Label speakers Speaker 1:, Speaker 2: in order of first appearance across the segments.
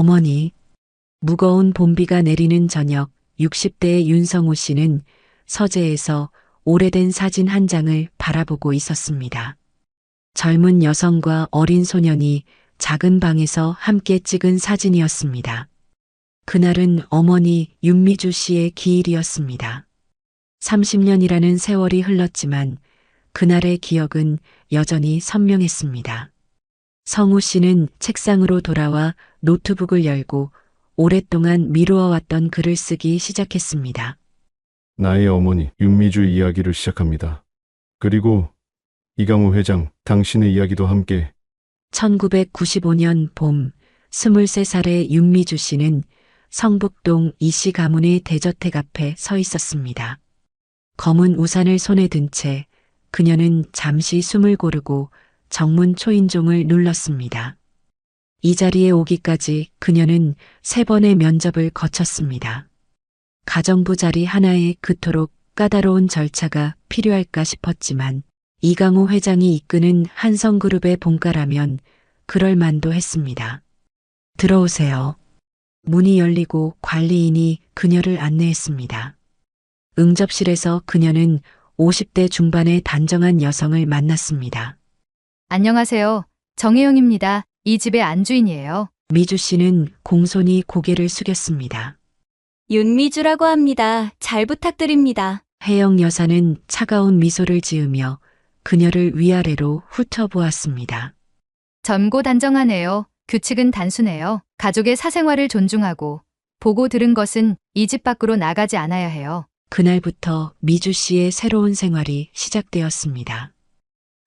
Speaker 1: 어머니. 무거운 봄비가 내리는 저녁 60대의 윤성우 씨는 서재에서 오래된 사진 한 장을 바라보고 있었습니다. 젊은 여성과 어린 소년이 작은 방에서 함께 찍은 사진이었습니다. 그날은 어머니 윤미주 씨의 기일이었습니다. 30년이라는 세월이 흘렀지만 그날의 기억은 여전히 선명했습니다. 성우 씨는 책상으로 돌아와 노트북을 열고 오랫동안 미루어왔던 글을 쓰기 시작했습니다.
Speaker 2: 나의 어머니 윤미주 이야기를 시작합니다. 그리고 이강호 회장, 당신의 이야기도 함께.
Speaker 1: 1995년 봄 23살의 윤미주 씨는 성북동 이씨 가문의 대저택 앞에 서 있었습니다. 검은 우산을 손에 든 채 그녀는 잠시 숨을 고르고 정문 초인종을 눌렀습니다. 이 자리에 오기까지 그녀는 3번의 면접을 거쳤습니다. 가정부 자리 하나에 그토록 까다로운 절차가 필요할까 싶었지만 이강호 회장이 이끄는 한성그룹의 본가라면 그럴 만도 했습니다. 들어오세요. 문이 열리고 관리인이 그녀를 안내했습니다. 응접실에서 그녀는 50대 중반의 단정한 여성을 만났습니다.
Speaker 3: 안녕하세요. 정혜영입니다. 이 집의 안주인이에요.
Speaker 1: 미주 씨는 공손히 고개를 숙였습니다.
Speaker 4: 윤미주라고 합니다. 잘 부탁드립니다.
Speaker 1: 혜영 여사는 차가운 미소를 지으며 그녀를 위아래로 훑어보았습니다.
Speaker 3: 젊고 단정하네요. 규칙은 단순해요. 가족의 사생활을 존중하고 보고 들은 것은 이 집 밖으로 나가지 않아야 해요.
Speaker 1: 그날부터 미주 씨의 새로운 생활이 시작되었습니다.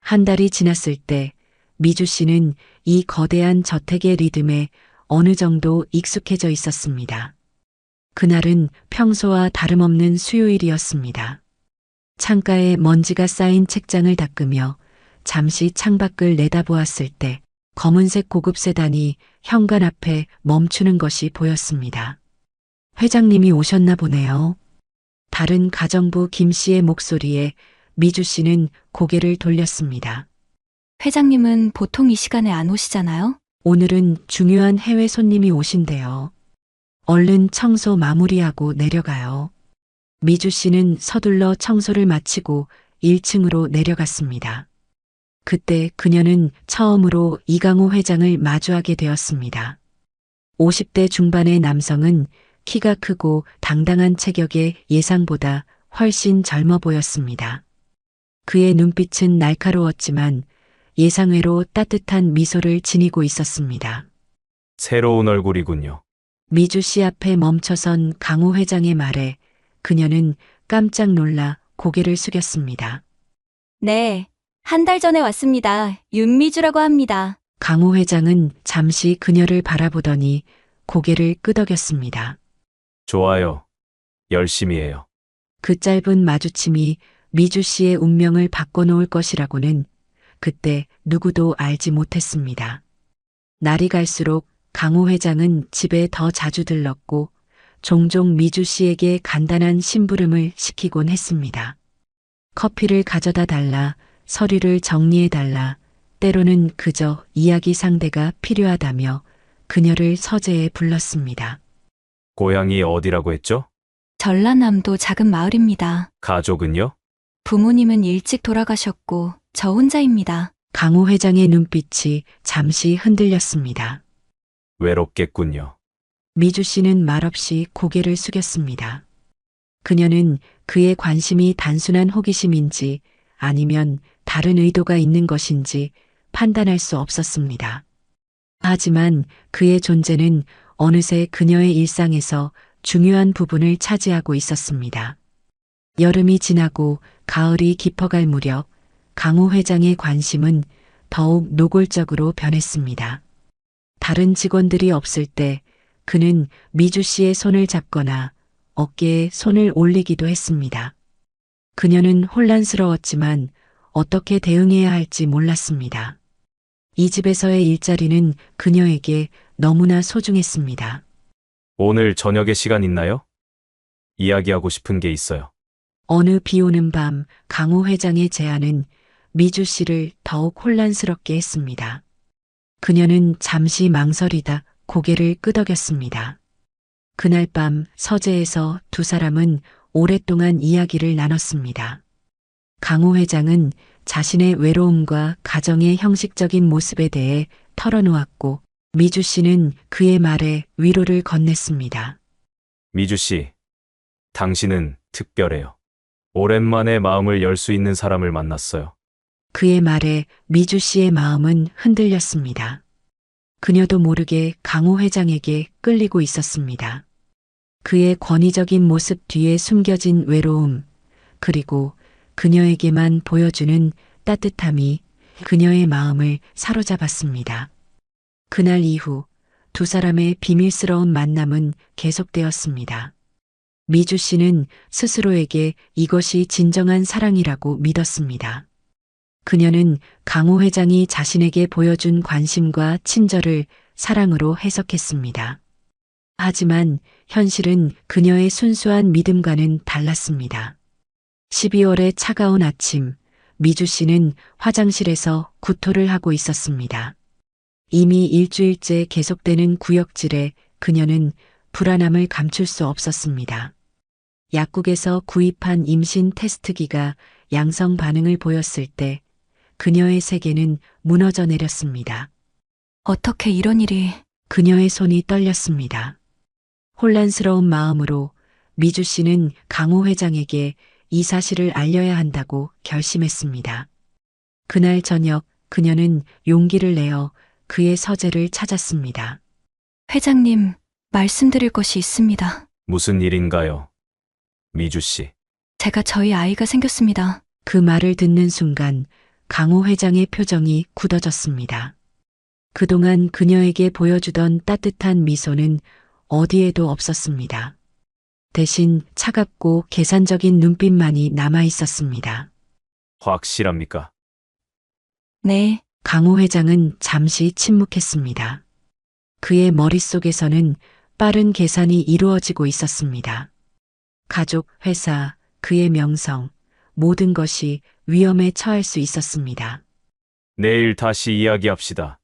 Speaker 1: 한 달이 지났을 때 미주 씨는 이 거대한 저택의 리듬에 어느 정도 익숙해져 있었습니다. 그날은 평소와 다름없는 수요일이었습니다. 창가에 먼지가 쌓인 책장을 닦으며 잠시 창밖을 내다보았을 때 검은색 고급 세단이 현관 앞에 멈추는 것이 보였습니다. 회장님이 오셨나 보네요. 다른 가정부 김 씨의 목소리에 미주 씨는 고개를 돌렸습니다.
Speaker 4: 회장님은 보통 이 시간에 안 오시잖아요?
Speaker 1: 오늘은 중요한 해외 손님이 오신대요. 얼른 청소 마무리하고 내려가요. 미주 씨는 서둘러 청소를 마치고 1층으로 내려갔습니다. 그때 그녀는 처음으로 이강호 회장을 마주하게 되었습니다. 50대 중반의 남성은 키가 크고 당당한 체격에 예상보다 훨씬 젊어 보였습니다. 그의 눈빛은 날카로웠지만 예상외로 따뜻한 미소를 지니고 있었습니다.
Speaker 5: 새로운 얼굴이군요.
Speaker 1: 미주 씨 앞에 멈춰선 강호 회장의 말에 그녀는 깜짝 놀라 고개를 숙였습니다.
Speaker 4: 네, 한 달 전에 왔습니다. 윤미주라고 합니다.
Speaker 1: 강호 회장은 잠시 그녀를 바라보더니 고개를 끄덕였습니다.
Speaker 5: 좋아요. 열심히 해요.
Speaker 1: 그 짧은 마주침이 미주 씨의 운명을 바꿔놓을 것이라고는 그때 누구도 알지 못했습니다. 날이 갈수록 강호 회장은 집에 더 자주 들렀고 종종 미주 씨에게 간단한 심부름을 시키곤 했습니다. 커피를 가져다 달라, 서류를 정리해 달라, 때로는 그저 이야기 상대가 필요하다며 그녀를 서재에 불렀습니다.
Speaker 5: 고향이 어디라고 했죠?
Speaker 4: 전라남도 작은 마을입니다.
Speaker 5: 가족은요?
Speaker 4: 부모님은 일찍 돌아가셨고 저 혼자입니다.
Speaker 1: 강호 회장의 눈빛이 잠시 흔들렸습니다.
Speaker 5: 외롭겠군요.
Speaker 1: 미주 씨는 말없이 고개를 숙였습니다. 그녀는 그의 관심이 단순한 호기심인지 아니면 다른 의도가 있는 것인지 판단할 수 없었습니다. 하지만 그의 존재는 어느새 그녀의 일상에서 중요한 부분을 차지하고 있었습니다. 여름이 지나고 가을이 깊어갈 무렵 강호 회장의 관심은 더욱 노골적으로 변했습니다. 다른 직원들이 없을 때 그는 미주 씨의 손을 잡거나 어깨에 손을 올리기도 했습니다. 그녀는 혼란스러웠지만 어떻게 대응해야 할지 몰랐습니다. 이 집에서의 일자리는 그녀에게 너무나 소중했습니다.
Speaker 5: 오늘 저녁에 시간 있나요? 이야기하고 싶은 게 있어요.
Speaker 1: 어느 비 오는 밤 강호 회장의 제안은 미주 씨를 더욱 혼란스럽게 했습니다. 그녀는 잠시 망설이다 고개를 끄덕였습니다. 그날 밤 서재에서 두 사람은 오랫동안 이야기를 나눴습니다. 강호 회장은 자신의 외로움과 가정의 형식적인 모습에 대해 털어놓았고 미주 씨는 그의 말에 위로를 건넸습니다.
Speaker 5: 미주 씨, 당신은 특별해요. 오랜만에 마음을 열 수 있는 사람을 만났어요.
Speaker 1: 그의 말에 미주 씨의 마음은 흔들렸습니다. 그녀도 모르게 강호 회장에게 끌리고 있었습니다. 그의 권위적인 모습 뒤에 숨겨진 외로움, 그리고 그녀에게만 보여주는 따뜻함이 그녀의 마음을 사로잡았습니다. 그날 이후 두 사람의 비밀스러운 만남은 계속되었습니다. 미주 씨는 스스로에게 이것이 진정한 사랑이라고 믿었습니다. 그녀는 강호 회장이 자신에게 보여준 관심과 친절을 사랑으로 해석했습니다. 하지만 현실은 그녀의 순수한 믿음과는 달랐습니다. 12월의 차가운 아침, 미주 씨는 화장실에서 구토를 하고 있었습니다. 이미 일주일째 계속되는 구역질에 그녀는 불안함을 감출 수 없었습니다. 약국에서 구입한 임신 테스트기가 양성 반응을 보였을 때 그녀의 세계는 무너져 내렸습니다.
Speaker 4: 어떻게 이런 일이...
Speaker 1: 그녀의 손이 떨렸습니다. 혼란스러운 마음으로 미주 씨는 강호 회장에게 이 사실을 알려야 한다고 결심했습니다. 그날 저녁 그녀는 용기를 내어 그의 서재를 찾았습니다.
Speaker 4: 회장님, 말씀드릴 것이 있습니다.
Speaker 5: 무슨 일인가요? 미주 씨.
Speaker 4: 제가 저희 아이가 생겼습니다.
Speaker 1: 그 말을 듣는 순간 강호 회장의 표정이 굳어졌습니다. 그동안 그녀에게 보여주던 따뜻한 미소는 어디에도 없었습니다. 대신 차갑고 계산적인 눈빛만이 남아 있었습니다.
Speaker 5: 확실합니까?
Speaker 4: 네,
Speaker 1: 강호 회장은 잠시 침묵했습니다. 그의 머릿속에서는 빠른 계산이 이루어지고 있었습니다. 가족, 회사, 그의 명성, 모든 것이 위험에 처할 수 있었습니다.
Speaker 5: 내일 다시 이야기합시다.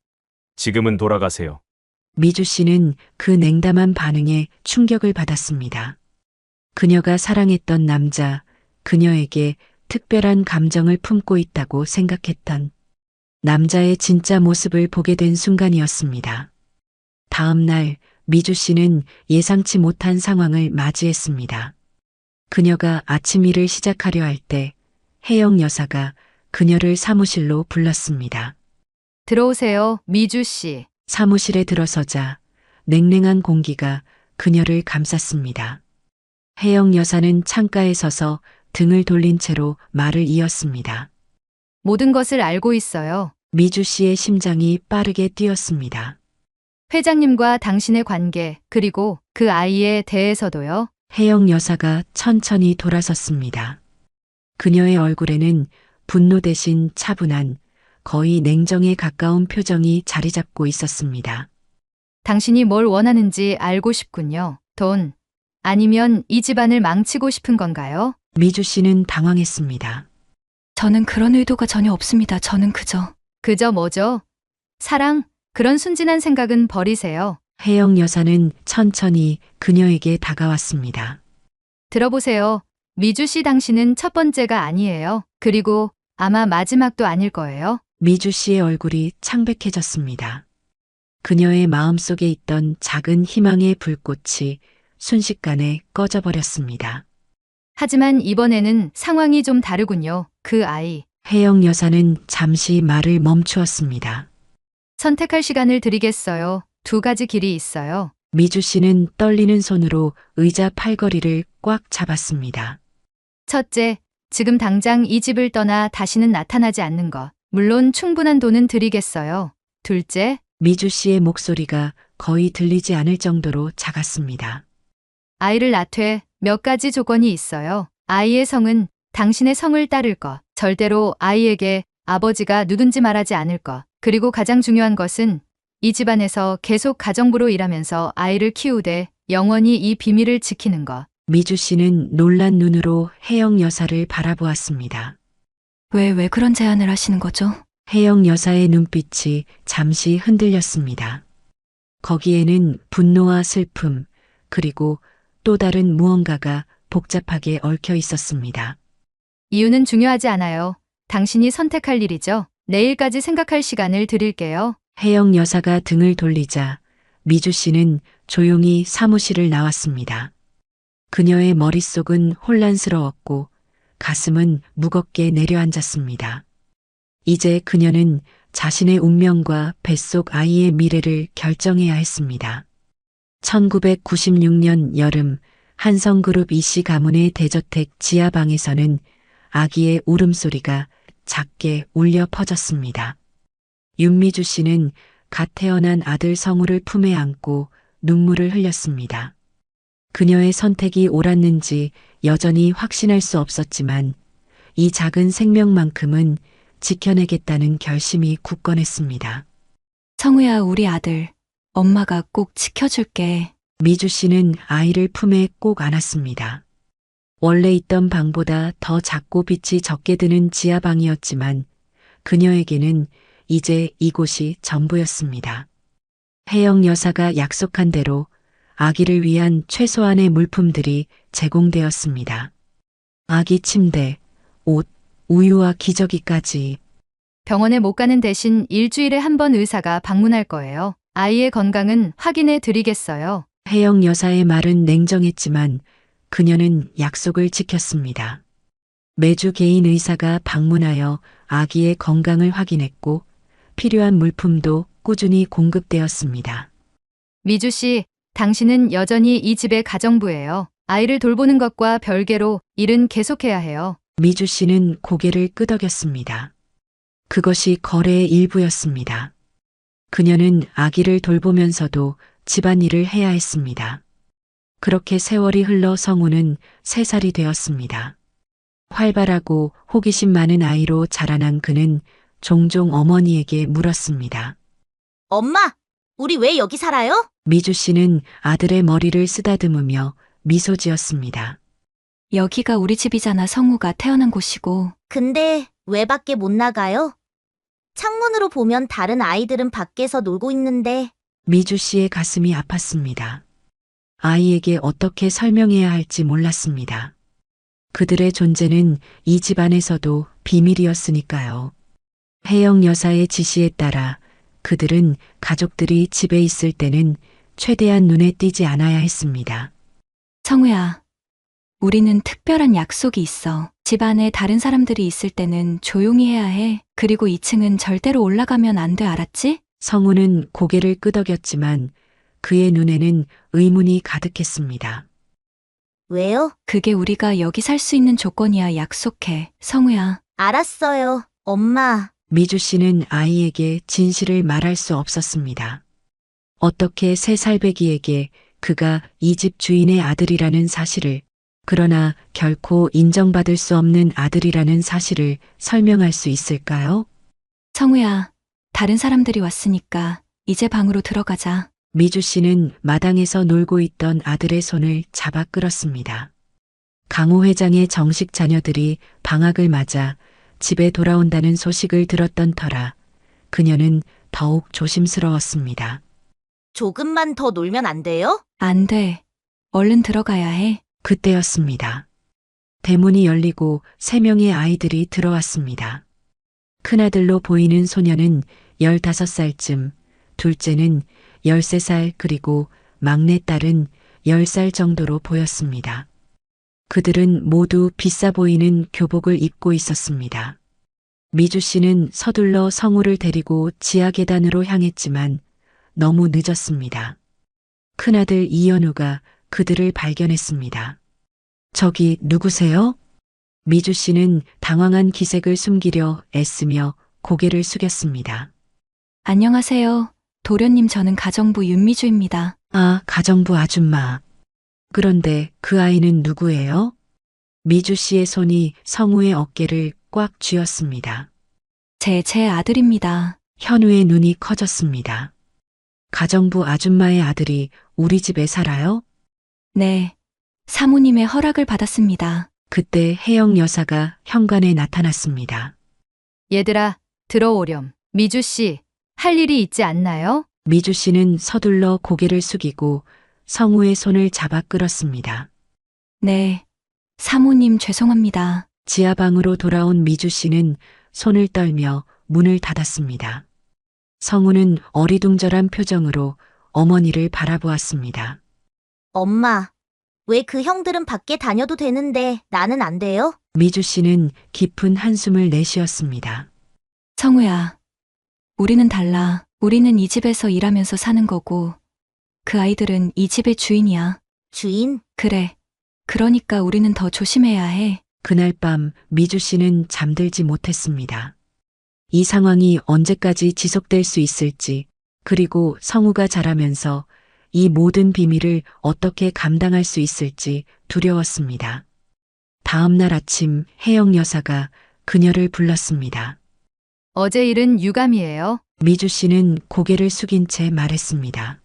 Speaker 5: 지금은 돌아가세요.
Speaker 1: 미주 씨는 그 냉담한 반응에 충격을 받았습니다. 그녀가 사랑했던 남자, 그녀에게 특별한 감정을 품고 있다고 생각했던 남자의 진짜 모습을 보게 된 순간이었습니다. 다음 날 미주 씨는 예상치 못한 상황을 맞이했습니다. 그녀가 아침 일을 시작하려 할 때 혜영 여사가 그녀를 사무실로 불렀습니다.
Speaker 3: 들어오세요, 미주 씨.
Speaker 1: 사무실에 들어서자 냉랭한 공기가 그녀를 감쌌습니다. 혜영 여사는 창가에 서서 등을 돌린 채로 말을 이었습니다.
Speaker 3: 모든 것을 알고 있어요.
Speaker 1: 미주 씨의 심장이 빠르게 뛰었습니다.
Speaker 3: 회장님과 당신의 관계, 그리고 그 아이에 대해서도요.
Speaker 1: 혜영 여사가 천천히 돌아섰습니다. 그녀의 얼굴에는 분노 대신 차분한, 거의 냉정에 가까운 표정이 자리 잡고 있었습니다.
Speaker 3: 당신이 뭘 원하는지 알고 싶군요. 돈, 아니면 이 집안을 망치고 싶은 건가요?
Speaker 1: 미주 씨는 당황했습니다.
Speaker 4: 저는 그런 의도가 전혀 없습니다. 저는
Speaker 3: 그저 뭐죠? 사랑, 그런 순진한 생각은 버리세요.
Speaker 1: 혜영 여사는 천천히 그녀에게 다가왔습니다.
Speaker 3: 들어보세요. 미주 씨 당신은 첫 번째가 아니에요. 그리고 아마 마지막도 아닐 거예요.
Speaker 1: 미주 씨의 얼굴이 창백해졌습니다. 그녀의 마음속에 있던 작은 희망의 불꽃이 순식간에 꺼져버렸습니다.
Speaker 3: 하지만 이번에는 상황이 좀 다르군요. 그 아이.
Speaker 1: 혜영 여사는 잠시 말을 멈추었습니다.
Speaker 3: 선택할 시간을 드리겠어요. 두 가지 길이 있어요.
Speaker 1: 미주 씨는 떨리는 손으로 의자 팔걸이를 꽉 잡았습니다.
Speaker 3: 첫째, 지금 당장 이 집을 떠나 다시는 나타나지 않는 것. 물론 충분한 돈은 드리겠어요. 둘째,
Speaker 1: 미주 씨의 목소리가 거의 들리지 않을 정도로 작았습니다.
Speaker 3: 아이를 낳되 몇 가지 조건이 있어요. 아이의 성은 당신의 성을 따를 것. 절대로 아이에게 아버지가 누군지 말하지 않을 것. 그리고 가장 중요한 것은 이 집안에서 계속 가정부로 일하면서 아이를 키우되 영원히 이 비밀을 지키는 것.
Speaker 1: 미주 씨는 놀란 눈으로 혜영 여사를 바라보았습니다.
Speaker 4: 왜 그런 제안을 하시는 거죠?
Speaker 1: 혜영 여사의 눈빛이 잠시 흔들렸습니다. 거기에는 분노와 슬픔, 그리고 또 다른 무언가가 복잡하게 얽혀 있었습니다.
Speaker 3: 이유는 중요하지 않아요. 당신이 선택할 일이죠. 내일까지 생각할 시간을 드릴게요.
Speaker 1: 혜영 여사가 등을 돌리자 미주 씨는 조용히 사무실을 나왔습니다. 그녀의 머릿속은 혼란스러웠고 가슴은 무겁게 내려앉았습니다. 이제 그녀는 자신의 운명과 뱃속 아이의 미래를 결정해야 했습니다. 1996년 여름 한성그룹 이씨 가문의 대저택 지하방에서는 아기의 울음소리가 작게 울려 퍼졌습니다. 윤미주 씨는 갓 태어난 아들 성우를 품에 안고 눈물을 흘렸습니다. 그녀의 선택이 옳았는지 여전히 확신할 수 없었지만 이 작은 생명만큼은 지켜내겠다는 결심이 굳건했습니다.
Speaker 4: 성우야, 우리 아들. 엄마가 꼭 지켜줄게.
Speaker 1: 미주 씨는 아이를 품에 꼭 안았습니다. 원래 있던 방보다 더 작고 빛이 적게 드는 지하방이었지만 그녀에게는 이제 이곳이 전부였습니다. 혜영 여사가 약속한 대로 아기를 위한 최소한의 물품들이 제공되었습니다. 아기 침대, 옷, 우유와 기저귀까지.
Speaker 3: 병원에 못 가는 대신 일주일에 한 번 의사가 방문할 거예요. 아이의 건강은 확인해 드리겠어요.
Speaker 1: 혜영 여사의 말은 냉정했지만 그녀는 약속을 지켰습니다. 매주 개인 의사가 방문하여 아기의 건강을 확인했고 필요한 물품도 꾸준히 공급되었습니다.
Speaker 3: 미주 씨, 당신은 여전히 이 집의 가정부예요. 아이를 돌보는 것과 별개로 일은 계속해야 해요.
Speaker 1: 미주 씨는 고개를 끄덕였습니다. 그것이 거래의 일부였습니다. 그녀는 아기를 돌보면서도 집안일을 해야 했습니다. 그렇게 세월이 흘러 성우는 3살이 되었습니다. 활발하고 호기심 많은 아이로 자라난 그는 종종 어머니에게 물었습니다.
Speaker 6: 엄마, 우리 왜 여기 살아요?
Speaker 1: 미주 씨는 아들의 머리를 쓰다듬으며 미소 지었습니다.
Speaker 4: 여기가 우리 집이잖아. 성우가 태어난 곳이고.
Speaker 6: 근데 왜 밖에 못 나가요? 창문으로 보면 다른 아이들은 밖에서 놀고 있는데.
Speaker 1: 미주 씨의 가슴이 아팠습니다. 아이에게 어떻게 설명해야 할지 몰랐습니다. 그들의 존재는 이 집안에서도 비밀이었으니까요. 혜영 여사의 지시에 따라 그들은 가족들이 집에 있을 때는 최대한 눈에 띄지 않아야 했습니다.
Speaker 4: 성우야, 우리는 특별한 약속이 있어. 집안에 다른 사람들이 있을 때는 조용히 해야 해. 그리고 2층은 절대로 올라가면 안 돼, 알았지?
Speaker 1: 성우는 고개를 끄덕였지만 그의 눈에는 의문이 가득했습니다.
Speaker 6: 왜요?
Speaker 4: 그게 우리가 여기 살 수 있는 조건이야. 약속해. 성우야.
Speaker 6: 알았어요, 엄마.
Speaker 1: 미주 씨는 아이에게 진실을 말할 수 없었습니다. 어떻게 3살배기에게 그가 이 집 주인의 아들이라는 사실을, 그러나 결코 인정받을 수 없는 아들이라는 사실을 설명할 수 있을까요?
Speaker 4: 성우야, 다른 사람들이 왔으니까 이제 방으로 들어가자.
Speaker 1: 미주 씨는 마당에서 놀고 있던 아들의 손을 잡아 끌었습니다. 강호 회장의 정식 자녀들이 방학을 맞아 집에 돌아온다는 소식을 들었던 터라 그녀는 더욱 조심스러웠습니다.
Speaker 6: 조금만 더 놀면 안 돼요?
Speaker 4: 안 돼. 얼른 들어가야 해.
Speaker 1: 그때였습니다. 대문이 열리고 3명의 아이들이 들어왔습니다. 큰아들로 보이는 소녀는 15살쯤, 둘째는 13살 그리고 막내딸은 10살 정도로 보였습니다. 그들은 모두 비싸 보이는 교복을 입고 있었습니다. 미주 씨는 서둘러 성우를 데리고 지하 계단으로 향했지만 너무 늦었습니다. 큰아들 이현우가 그들을 발견했습니다. 저기 누구세요? 미주 씨는 당황한 기색을 숨기려 애쓰며 고개를 숙였습니다.
Speaker 4: 안녕하세요. 도련님, 저는 가정부 윤미주입니다.
Speaker 1: 아, 가정부 아줌마. 그런데 그 아이는 누구예요? 미주 씨의 손이 성우의 어깨를 꽉 쥐었습니다.
Speaker 4: 제 아들입니다.
Speaker 1: 현우의 눈이 커졌습니다. 가정부 아줌마의 아들이 우리 집에 살아요?
Speaker 4: 네. 사모님의 허락을 받았습니다.
Speaker 1: 그때 혜영 여사가 현관에 나타났습니다.
Speaker 3: 얘들아, 들어오렴. 미주 씨, 할 일이 있지 않나요?
Speaker 1: 미주 씨는 서둘러 고개를 숙이고 성우의 손을 잡아 끌었습니다.
Speaker 4: 네. 사모님 죄송합니다.
Speaker 1: 지하방으로 돌아온 미주 씨는 손을 떨며 문을 닫았습니다. 성우는 어리둥절한 표정으로 어머니를 바라보았습니다.
Speaker 6: 엄마, 왜 그 형들은 밖에 다녀도 되는데 나는 안 돼요?
Speaker 1: 미주 씨는 깊은 한숨을 내쉬었습니다.
Speaker 4: 성우야. 우리는 달라. 우리는 이 집에서 일하면서 사는 거고, 그 아이들은 이 집의 주인이야.
Speaker 6: 주인,
Speaker 4: 그래. 그러니까 우리는 더 조심해야 해.
Speaker 1: 그날 밤 미주 씨는 잠들지 못했습니다. 이 상황이 언제까지 지속될 수 있을지, 그리고 성우가 자라면서 이 모든 비밀을 어떻게 감당할 수 있을지 두려웠습니다. 다음 날 아침 혜영 여사가 그녀를 불렀습니다.
Speaker 3: 어제 일은 유감이에요.
Speaker 1: 미주 씨는 고개를 숙인 채 말했습니다.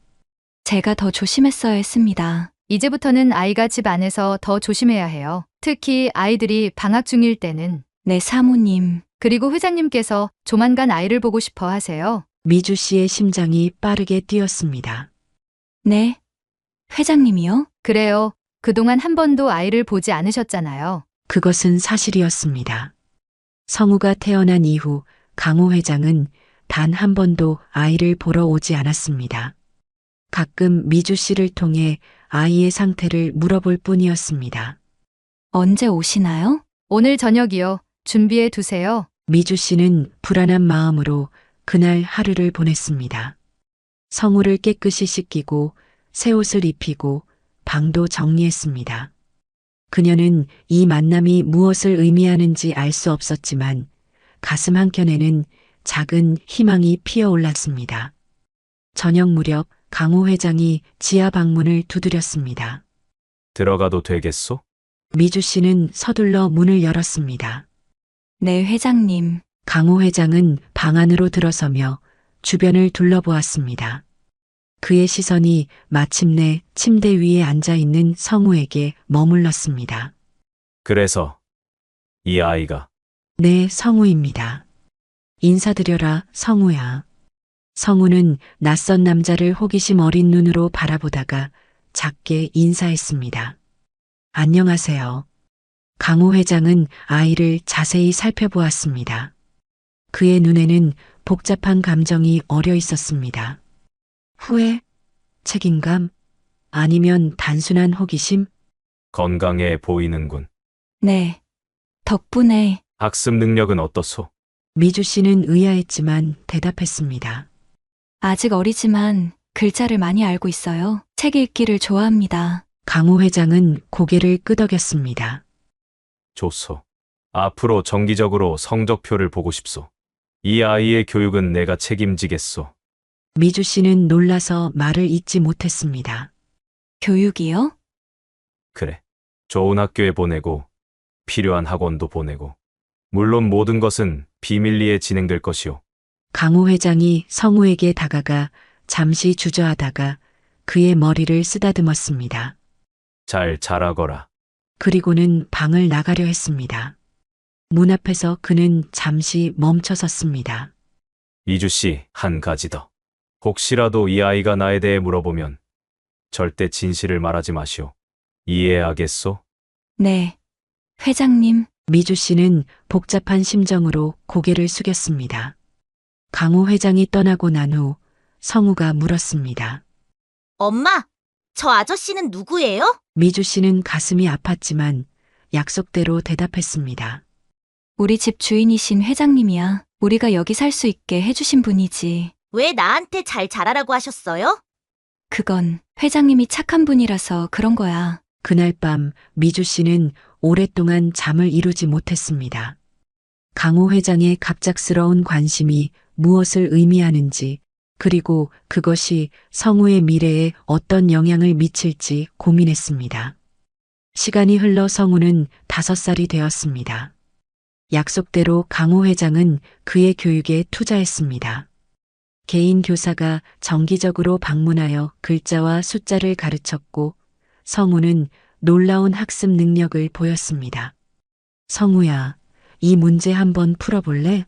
Speaker 4: 제가 더 조심했어야 했습니다.
Speaker 3: 이제부터는 아이가 집 안에서 더 조심해야 해요. 특히 아이들이 방학 중일 때는.
Speaker 4: 네, 사모님.
Speaker 3: 그리고 회장님께서 조만간 아이를 보고 싶어 하세요.
Speaker 1: 미주 씨의 심장이 빠르게 뛰었습니다.
Speaker 4: 네. 회장님이요?
Speaker 3: 그래요. 그동안 한 번도 아이를 보지 않으셨잖아요.
Speaker 1: 그것은 사실이었습니다. 성우가 태어난 이후 강호 회장은 단 한 번도 아이를 보러 오지 않았습니다. 가끔 미주 씨를 통해 아이의 상태를 물어볼 뿐이었습니다.
Speaker 4: 언제 오시나요?
Speaker 3: 오늘 저녁이요. 준비해 두세요.
Speaker 1: 미주 씨는 불안한 마음으로 그날 하루를 보냈습니다. 성우를 깨끗이 씻기고 새 옷을 입히고 방도 정리했습니다. 그녀는 이 만남이 무엇을 의미하는지 알 수 없었지만 가슴 한켠에는 작은 희망이 피어올랐습니다. 저녁 무렵 강호 회장이 지하 방문을 두드렸습니다.
Speaker 5: 들어가도 되겠소?
Speaker 1: 미주 씨는 서둘러 문을 열었습니다.
Speaker 4: 네, 회장님.
Speaker 1: 강호 회장은 방 안으로 들어서며 주변을 둘러보았습니다. 그의 시선이 마침내 침대 위에 앉아 있는 성우에게 머물렀습니다.
Speaker 5: 그래서 이 아이가
Speaker 1: 네, 성우입니다. 인사드려라, 성우야. 성우는 낯선 남자를 호기심 어린 눈으로 바라보다가 작게 인사했습니다. 안녕하세요. 강호 회장은 아이를 자세히 살펴보았습니다. 그의 눈에는 복잡한 감정이 어려 있었습니다. 후회? 책임감? 아니면 단순한 호기심?
Speaker 5: 건강해 보이는군.
Speaker 4: 네. 덕분에
Speaker 5: 학습 능력은 어떻소?
Speaker 1: 미주 씨는 의아했지만 대답했습니다.
Speaker 4: 아직 어리지만 글자를 많이 알고 있어요. 책 읽기를 좋아합니다.
Speaker 1: 강호 회장은 고개를 끄덕였습니다.
Speaker 5: 좋소. 앞으로 정기적으로 성적표를 보고 싶소. 이 아이의 교육은 내가 책임지겠소.
Speaker 1: 미주 씨는 놀라서 말을 잇지 못했습니다.
Speaker 4: 교육이요?
Speaker 5: 그래. 좋은 학교에 보내고 필요한 학원도 보내고 물론 모든 것은 비밀리에 진행될 것이오.
Speaker 1: 강호 회장이 성우에게 다가가 잠시 주저하다가 그의 머리를 쓰다듬었습니다.
Speaker 5: 잘 자라거라.
Speaker 1: 그리고는 방을 나가려 했습니다. 문 앞에서 그는 잠시 멈춰 섰습니다.
Speaker 5: 이주 씨, 한 가지 더. 혹시라도 이 아이가 나에 대해 물어보면 절대 진실을 말하지 마시오. 이해하겠소?
Speaker 4: 네. 회장님.
Speaker 1: 미주 씨는 복잡한 심정으로 고개를 숙였습니다. 강호 회장이 떠나고 난 후 성우가 물었습니다.
Speaker 6: 엄마, 저 아저씨는 누구예요?
Speaker 1: 미주 씨는 가슴이 아팠지만 약속대로 대답했습니다.
Speaker 4: 우리 집 주인이신 회장님이야. 우리가 여기 살 수 있게 해주신 분이지.
Speaker 6: 왜 나한테 잘 자라라고 하셨어요?
Speaker 4: 그건 회장님이 착한 분이라서 그런 거야.
Speaker 1: 그날 밤 미주 씨는 오랫동안 잠을 이루지 못했습니다. 강호 회장의 갑작스러운 관심이 무엇을 의미하는지, 그리고 그것이 성우의 미래에 어떤 영향을 미칠지 고민했습니다. 시간이 흘러 성우는 5살이 되었습니다. 약속대로 강호 회장은 그의 교육에 투자했습니다. 개인 교사가 정기적으로 방문하여 글자와 숫자를 가르쳤고 성우는 놀라운 학습 능력을 보였습니다. 성우야, 이 문제 한번 풀어볼래?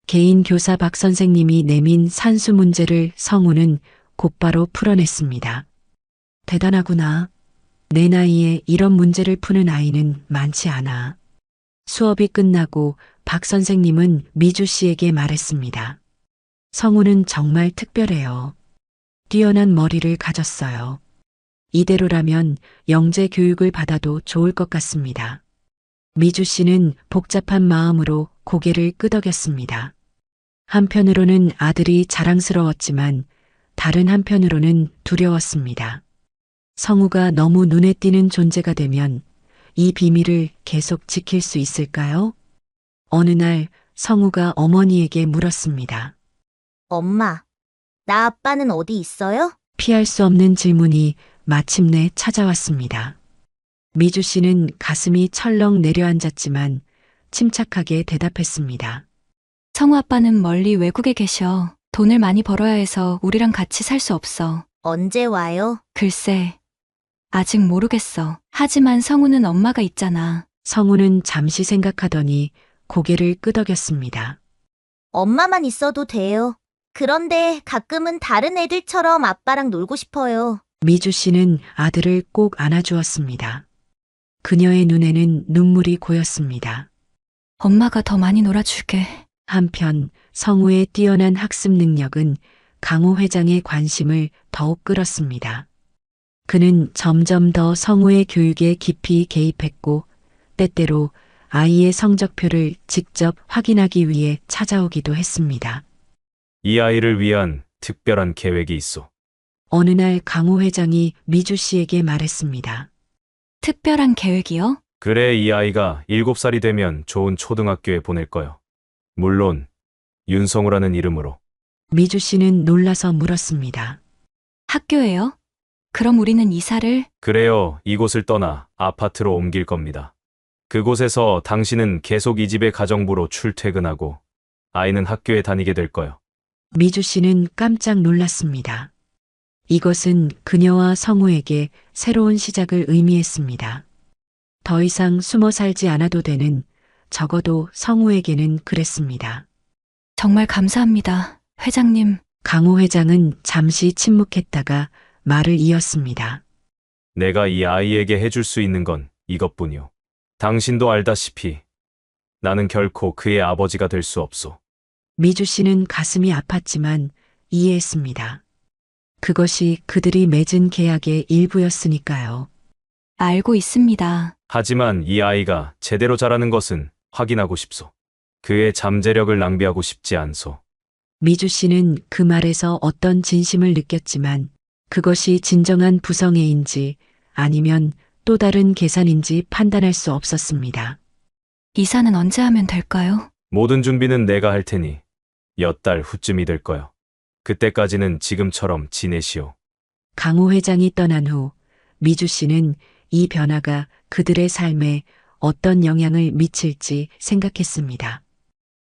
Speaker 1: 개인 교사 박 선생님이 내민 산수 문제를 성우는 곧바로 풀어냈습니다. 대단하구나. 내 나이에 이런 문제를 푸는 아이는 많지 않아. 수업이 끝나고 박 선생님은 미주 씨에게 말했습니다. 성우는 정말 특별해요. 뛰어난 머리를 가졌어요. 이대로라면 영재 교육을 받아도 좋을 것 같습니다. 미주 씨는 복잡한 마음으로 고개를 끄덕였습니다. 한편으로는 아들이 자랑스러웠지만 다른 한편으로는 두려웠습니다. 성우가 너무 눈에 띄는 존재가 되면 이 비밀을 계속 지킬 수 있을까요? 어느 날 성우가 어머니에게 물었습니다.
Speaker 6: 엄마, 나 아빠는 어디 있어요?
Speaker 1: 피할 수 없는 질문이 마침내 찾아왔습니다. 미주 씨는 가슴이 철렁 내려앉았지만 침착하게 대답했습니다.
Speaker 4: 성우 아빠는 멀리 외국에 계셔. 돈을 많이 벌어야 해서 우리랑 같이 살 수 없어.
Speaker 6: 언제 와요?
Speaker 4: 글쎄, 아직 모르겠어. 하지만 성우는 엄마가 있잖아.
Speaker 1: 성우는 잠시 생각하더니 고개를 끄덕였습니다.
Speaker 6: 엄마만 있어도 돼요. 그런데 가끔은 다른 애들처럼 아빠랑 놀고 싶어요.
Speaker 1: 미주 씨는 아들을 꼭 안아주었습니다. 그녀의 눈에는 눈물이 고였습니다.
Speaker 4: 엄마가 더 많이 놀아줄게.
Speaker 1: 한편 성우의 뛰어난 학습 능력은 강호 회장의 관심을 더욱 끌었습니다. 그는 점점 더 성우의 교육에 깊이 개입했고 때때로 아이의 성적표를 직접 확인하기 위해 찾아오기도 했습니다.
Speaker 5: 이 아이를 위한 특별한 계획이 있어.
Speaker 1: 어느 날 강호 회장이 미주 씨에게 말했습니다.
Speaker 4: 특별한 계획이요?
Speaker 5: 그래, 이 아이가 7살이 되면 좋은 초등학교에 보낼 거요. 물론 윤성우라는 이름으로.
Speaker 1: 미주 씨는 놀라서 물었습니다.
Speaker 4: 학교예요? 그럼 우리는 이사를?
Speaker 5: 그래요, 이곳을 떠나 아파트로 옮길 겁니다. 그곳에서 당신은 계속 이 집의 가정부로 출퇴근하고 아이는 학교에 다니게 될 거요.
Speaker 1: 미주 씨는 깜짝 놀랐습니다. 이것은 그녀와 성우에게 새로운 시작을 의미했습니다. 더 이상 숨어 살지 않아도 되는, 적어도 성우에게는 그랬습니다.
Speaker 4: 정말 감사합니다, 회장님.
Speaker 1: 강호 회장은 잠시 침묵했다가 말을 이었습니다.
Speaker 5: 내가 이 아이에게 해줄 수 있는 건 이것뿐이요. 당신도 알다시피 나는 결코 그의 아버지가 될 수 없소.
Speaker 1: 미주 씨는 가슴이 아팠지만 이해했습니다. 그것이 그들이 맺은 계약의 일부였으니까요.
Speaker 4: 알고 있습니다.
Speaker 5: 하지만 이 아이가 제대로 자라는 것은 확인하고 싶소. 그의 잠재력을 낭비하고 싶지 않소.
Speaker 1: 미주 씨는 그 말에서 어떤 진심을 느꼈지만 그것이 진정한 부성애인지 아니면 또 다른 계산인지 판단할 수 없었습니다.
Speaker 4: 이사는 언제 하면 될까요?
Speaker 5: 모든 준비는 내가 할 테니 몇 달 후쯤이 될 거요. 그때까지는 지금처럼 지내시오.
Speaker 1: 강호 회장이 떠난 후 미주 씨는 이 변화가 그들의 삶에 어떤 영향을 미칠지 생각했습니다.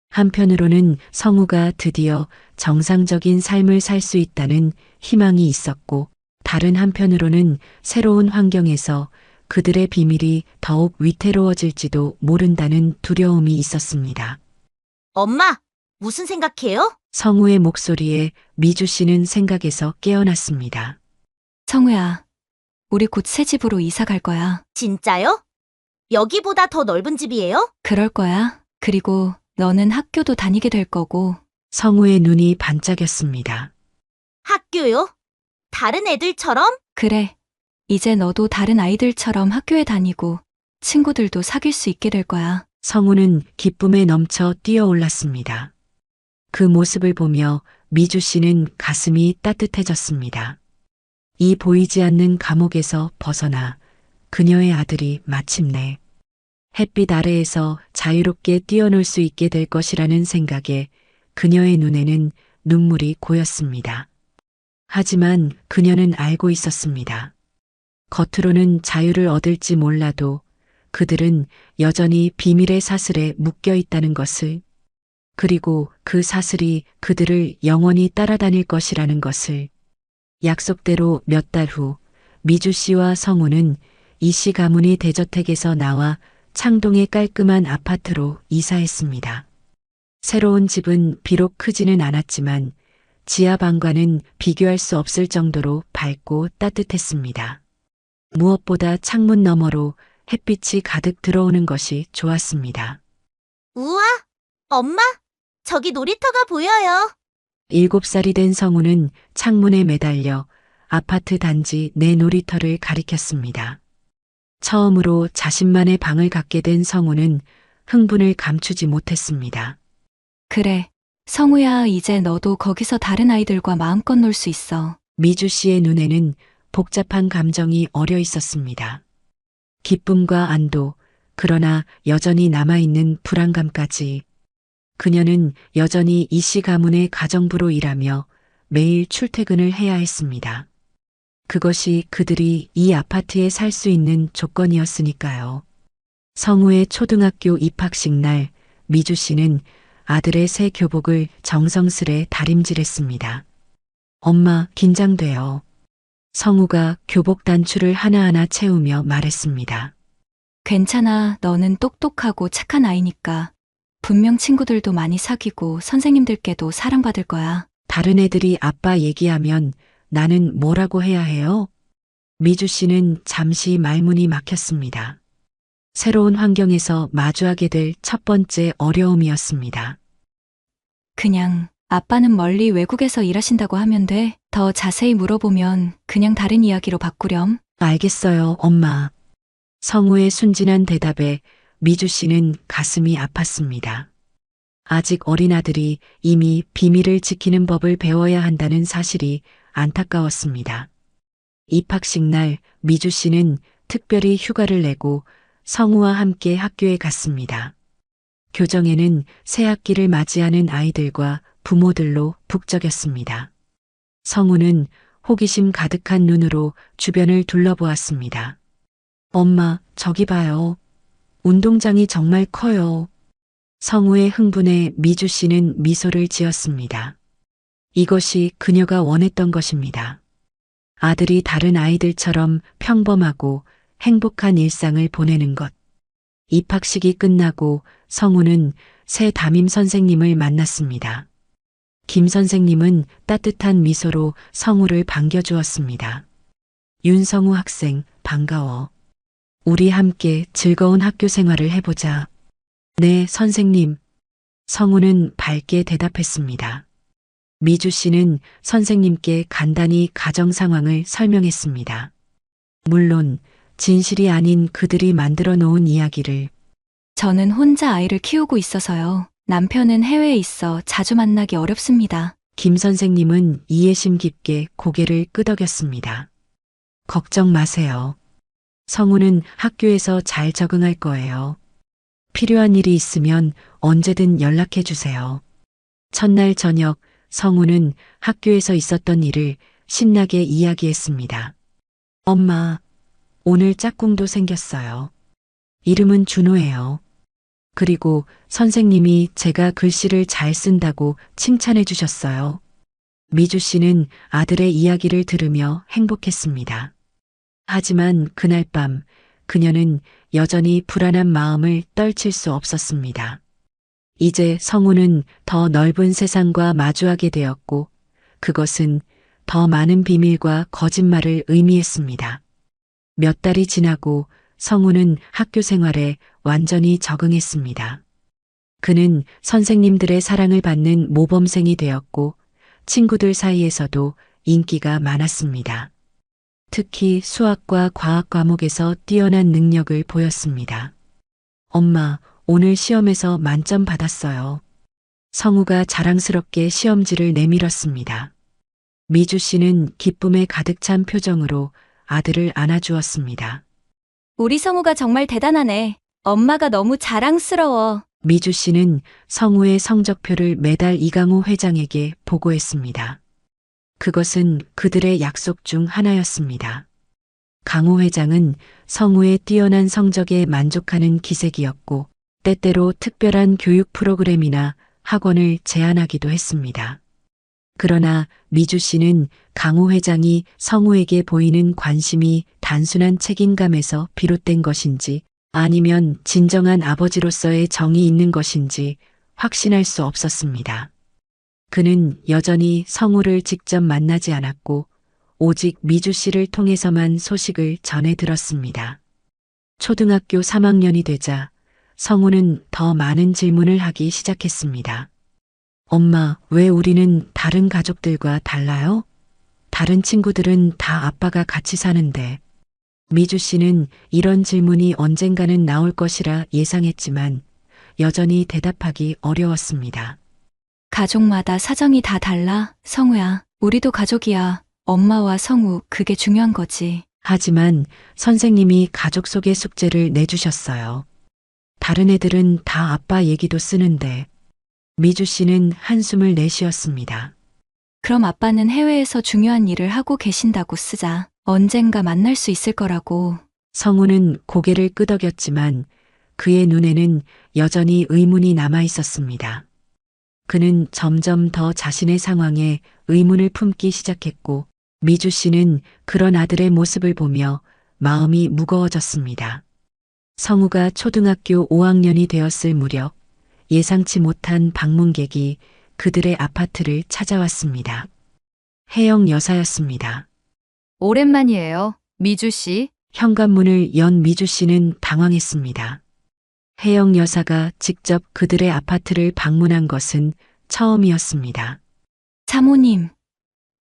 Speaker 1: 한편으로는 성우가 드디어 정상적인 삶을 살 수 있다는 희망이 있었고, 다른 한편으로는 새로운 환경에서 그들의 비밀이 더욱 위태로워질지도 모른다는 두려움이 있었습니다.
Speaker 6: 엄마, 무슨 생각해요?
Speaker 1: 성우의 목소리에 미주 씨는 생각에서 깨어났습니다.
Speaker 4: 성우야, 우리 곧 새 집으로 이사 갈 거야.
Speaker 6: 진짜요? 여기보다 더 넓은 집이에요?
Speaker 4: 그럴 거야. 그리고 너는 학교도 다니게 될 거고.
Speaker 1: 성우의 눈이 반짝였습니다.
Speaker 6: 학교요? 다른 애들처럼?
Speaker 4: 그래. 이제 너도 다른 아이들처럼 학교에 다니고 친구들도 사귈 수 있게 될 거야.
Speaker 1: 성우는 기쁨에 넘쳐 뛰어올랐습니다. 그 모습을 보며 미주 씨는 가슴이 따뜻해졌습니다. 이 보이지 않는 감옥에서 벗어나 그녀의 아들이 마침내 햇빛 아래에서 자유롭게 뛰어놀 수 있게 될 것이라는 생각에 그녀의 눈에는 눈물이 고였습니다. 하지만 그녀는 알고 있었습니다. 겉으로는 자유를 얻을지 몰라도 그들은 여전히 비밀의 사슬에 묶여 있다는 것을, 그리고 그 사슬이 그들을 영원히 따라다닐 것이라는 것을. 약속대로 몇 달 후 미주 씨와 성우는 이씨 가문이 대저택에서 나와 창동의 깔끔한 아파트로 이사했습니다. 새로운 집은 비록 크지는 않았지만 지하방과는 비교할 수 없을 정도로 밝고 따뜻했습니다. 무엇보다 창문 너머로 햇빛이 가득 들어오는 것이 좋았습니다.
Speaker 6: 우와, 엄마, 저기 놀이터가 보여요.
Speaker 1: 7살이 된 성우는 창문에 매달려 아파트 단지 내 놀이터를 가리켰습니다. 처음으로 자신만의 방을 갖게 된 성우는 흥분을 감추지 못했습니다.
Speaker 4: 그래. 성우야, 이제 너도 거기서 다른 아이들과 마음껏 놀 수 있어.
Speaker 1: 미주 씨의 눈에는 복잡한 감정이 어려 있었습니다. 기쁨과 안도, 그러나 여전히 남아있는 불안감까지. 그녀는 여전히 이 씨 가문의 가정부로 일하며 매일 출퇴근을 해야 했습니다. 그것이 그들이 이 아파트에 살 수 있는 조건이었으니까요. 성우의 초등학교 입학식 날 미주 씨는 아들의 새 교복을 정성스레 다림질했습니다. 엄마, 긴장돼요. 성우가 교복 단추를 하나하나 채우며 말했습니다.
Speaker 4: 괜찮아. 너는 똑똑하고 착한 아이니까. 분명 친구들도 많이 사귀고 선생님들께도 사랑받을 거야.
Speaker 1: 다른 애들이 아빠 얘기하면 나는 뭐라고 해야 해요? 미주 씨는 잠시 말문이 막혔습니다. 새로운 환경에서 마주하게 될 첫 번째 어려움이었습니다.
Speaker 4: 그냥 아빠는 멀리 외국에서 일하신다고 하면 돼. 더 자세히 물어보면 그냥 다른 이야기로 바꾸렴.
Speaker 1: 알겠어요, 엄마. 성우의 순진한 대답에 미주 씨는 가슴이 아팠습니다. 아직 어린 아들이 이미 비밀을 지키는 법을 배워야 한다는 사실이 안타까웠습니다. 입학식 날 미주 씨는 특별히 휴가를 내고 성우와 함께 학교에 갔습니다. 교정에는 새 학기를 맞이하는 아이들과 부모들로 북적였습니다. 성우는 호기심 가득한 눈으로 주변을 둘러보았습니다. 엄마, 저기 봐요. 운동장이 정말 커요. 성우의 흥분에 미주 씨는 미소를 지었습니다. 이것이 그녀가 원했던 것입니다. 아들이 다른 아이들처럼 평범하고 행복한 일상을 보내는 것. 입학식이 끝나고 성우는 새 담임 선생님을 만났습니다. 김 선생님은 따뜻한 미소로 성우를 반겨주었습니다. 윤성우 학생, 반가워. 우리 함께 즐거운 학교 생활을 해보자. 네, 선생님. 성우는 밝게 대답했습니다. 미주 씨는 선생님께 간단히 가정 상황을 설명했습니다. 물론 진실이 아닌 그들이 만들어 놓은 이야기를.
Speaker 4: 저는 혼자 아이를 키우고 있어서요. 남편은 해외에 있어 자주 만나기 어렵습니다.
Speaker 1: 김 선생님은 이해심 깊게 고개를 끄덕였습니다. 걱정 마세요. 성우는 학교에서 잘 적응할 거예요. 필요한 일이 있으면 언제든 연락해 주세요. 첫날 저녁 성우는 학교에서 있었던 일을 신나게 이야기했습니다. 엄마, 오늘 짝꿍도 생겼어요. 이름은 준호예요. 그리고 선생님이 제가 글씨를 잘 쓴다고 칭찬해 주셨어요. 미주 씨는 아들의 이야기를 들으며 행복했습니다. 하지만 그날 밤 그녀는 여전히 불안한 마음을 떨칠 수 없었습니다. 이제 성우는 더 넓은 세상과 마주하게 되었고 그것은 더 많은 비밀과 거짓말을 의미했습니다. 몇 달이 지나고 성우는 학교 생활에 완전히 적응했습니다. 그는 선생님들의 사랑을 받는 모범생이 되었고 친구들 사이에서도 인기가 많았습니다. 특히 수학과 과학 과목에서 뛰어난 능력을 보였습니다. 엄마, 오늘 시험에서 만점 받았어요. 성우가 자랑스럽게 시험지를 내밀었습니다. 미주 씨는 기쁨에 가득 찬 표정으로 아들을 안아주었습니다.
Speaker 4: 우리 성우가 정말 대단하네. 엄마가 너무 자랑스러워.
Speaker 1: 미주 씨는 성우의 성적표를 매달 이강호 회장에게 보고했습니다. 그것은 그들의 약속 중 하나였습니다. 강호 회장은 성우의 뛰어난 성적에 만족하는 기색이었고 때때로 특별한 교육 프로그램이나 학원을 제안하기도 했습니다. 그러나 미주 씨는 강호 회장이 성우에게 보이는 관심이 단순한 책임감에서 비롯된 것인지 아니면 진정한 아버지로서의 정이 있는 것인지 확신할 수 없었습니다. 그는 여전히 성우를 직접 만나지 않았고 오직 미주 씨를 통해서만 소식을 전해 들었습니다. 초등학교 3학년이 되자 성우는 더 많은 질문을 하기 시작했습니다. 엄마, 왜 우리는 다른 가족들과 달라요? 다른 친구들은 다 아빠가 같이 사는데. 미주 씨는 이런 질문이 언젠가는 나올 것이라 예상했지만 여전히 대답하기 어려웠습니다.
Speaker 4: 가족마다 사정이 다 달라, 성우야. 우리도 가족이야. 엄마와 성우, 그게 중요한 거지.
Speaker 1: 하지만 선생님이 가족 속의 숙제를 내주셨어요. 다른 애들은 다 아빠 얘기도 쓰는데. 미주 씨는 한숨을 내쉬었습니다.
Speaker 4: 그럼 아빠는 해외에서 중요한 일을 하고 계신다고 쓰자. 언젠가 만날 수 있을 거라고.
Speaker 1: 성우는 고개를 끄덕였지만 그의 눈에는 여전히 의문이 남아 있었습니다. 그는 점점 더 자신의 상황에 의문을 품기 시작했고 미주 씨는 그런 아들의 모습을 보며 마음이 무거워졌습니다. 성우가 초등학교 5학년이 되었을 무렵 예상치 못한 방문객이 그들의 아파트를 찾아왔습니다. 혜영 여사였습니다.
Speaker 3: 오랜만이에요, 미주 씨.
Speaker 1: 현관문을 연 미주 씨는 당황했습니다. 혜영 여사가 직접 그들의 아파트를 방문한 것은 처음이었습니다.
Speaker 4: 사모님,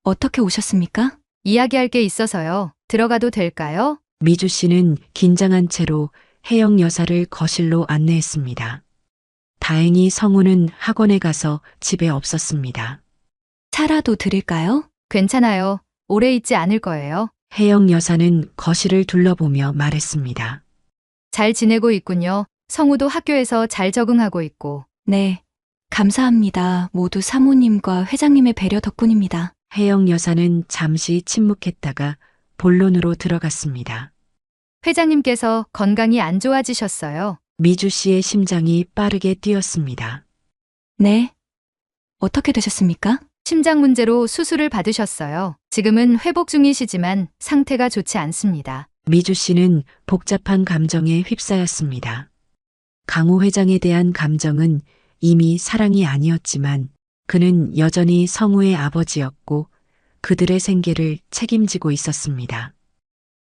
Speaker 4: 어떻게 오셨습니까?
Speaker 3: 이야기할 게 있어서요. 들어가도 될까요?
Speaker 1: 미주 씨는 긴장한 채로 혜영 여사를 거실로 안내했습니다. 다행히 성우는 학원에 가서 집에 없었습니다.
Speaker 4: 차라도 드릴까요?
Speaker 3: 괜찮아요. 오래 있지 않을 거예요.
Speaker 1: 혜영 여사는 거실을 둘러보며 말했습니다.
Speaker 3: 잘 지내고 있군요. 성우도 학교에서 잘 적응하고 있고.
Speaker 4: 네. 감사합니다. 모두 사모님과 회장님의 배려 덕분입니다.
Speaker 1: 혜영 여사는 잠시 침묵했다가 본론으로 들어갔습니다.
Speaker 3: 회장님께서 건강이 안 좋아지셨어요.
Speaker 1: 미주 씨의 심장이 빠르게 뛰었습니다.
Speaker 4: 네. 어떻게 되셨습니까?
Speaker 3: 심장 문제로 수술을 받으셨어요. 지금은 회복 중이시지만 상태가 좋지 않습니다.
Speaker 1: 미주 씨는 복잡한 감정에 휩싸였습니다. 강호 회장에 대한 감정은 이미 사랑이 아니었지만 그는 여전히 성우의 아버지였고 그들의 생계를 책임지고 있었습니다.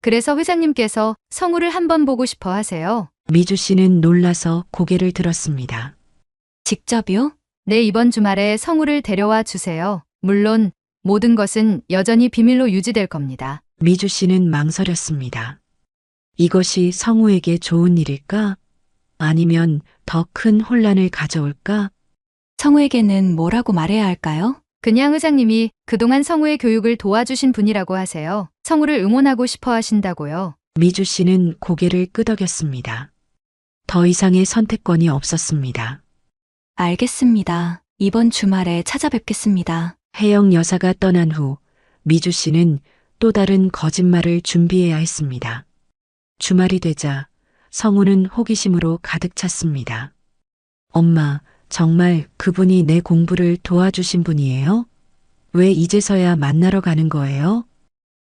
Speaker 3: 그래서 회장님께서 성우를 한번 보고 싶어 하세요.
Speaker 1: 미주 씨는 놀라서 고개를 들었습니다.
Speaker 4: 직접이요?
Speaker 3: 네, 이번 주말에 성우를 데려와 주세요. 물론 모든 것은 여전히 비밀로 유지될 겁니다.
Speaker 1: 미주 씨는 망설였습니다. 이것이 성우에게 좋은 일일까? 아니면 더 큰 혼란을 가져올까?
Speaker 4: 성우에게는 뭐라고 말해야 할까요?
Speaker 3: 그냥 회장님이 그동안 성우의 교육을 도와주신 분이라고 하세요. 성우를 응원하고 싶어 하신다고요.
Speaker 1: 미주 씨는 고개를 끄덕였습니다. 더 이상의 선택권이 없었습니다.
Speaker 4: 알겠습니다. 이번 주말에 찾아뵙겠습니다.
Speaker 1: 혜영 여사가 떠난 후 미주 씨는 또 다른 거짓말을 준비해야 했습니다. 주말이 되자 성우는 호기심으로 가득 찼습니다. 엄마, 정말 그분이 내 공부를 도와주신 분이에요? 왜 이제서야 만나러 가는 거예요?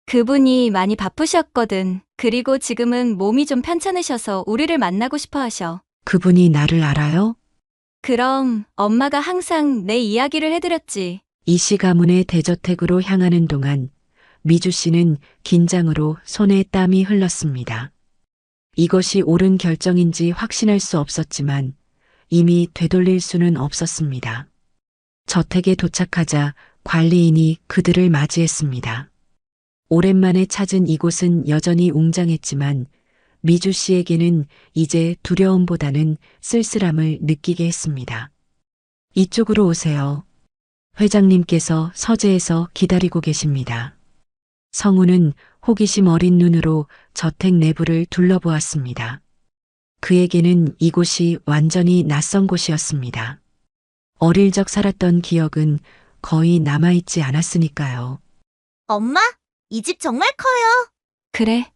Speaker 4: 그분이 많이 바쁘셨거든. 그리고 지금은 몸이 좀 편찮으셔서 우리를 만나고 싶어 하셔.
Speaker 1: 그분이 나를 알아요?
Speaker 4: 그럼 엄마가 항상 내 이야기를 해드렸지.
Speaker 1: 이씨 가문의 대저택으로 향하는 동안 미주 씨는 긴장으로 손에 땀이 흘렀습니다. 이것이 옳은 결정인지 확신할 수 없었지만 이미 되돌릴 수는 없었습니다. 저택에 도착하자 관리인이 그들을 맞이했습니다. 오랜만에 찾은 이곳은 여전히 웅장했지만 미주 씨에게는 이제 두려움보다는 쓸쓸함을 느끼게 했습니다. 이쪽으로 오세요. 회장님께서 서재에서 기다리고 계십니다. 성우는 호기심 어린 눈으로 저택 내부를 둘러보았습니다. 그에게는 이곳이 완전히 낯선 곳이었습니다. 어릴 적 살았던 기억은 거의 남아있지 않았으니까요.
Speaker 6: 엄마, 이 집 정말 커요.
Speaker 4: 그래.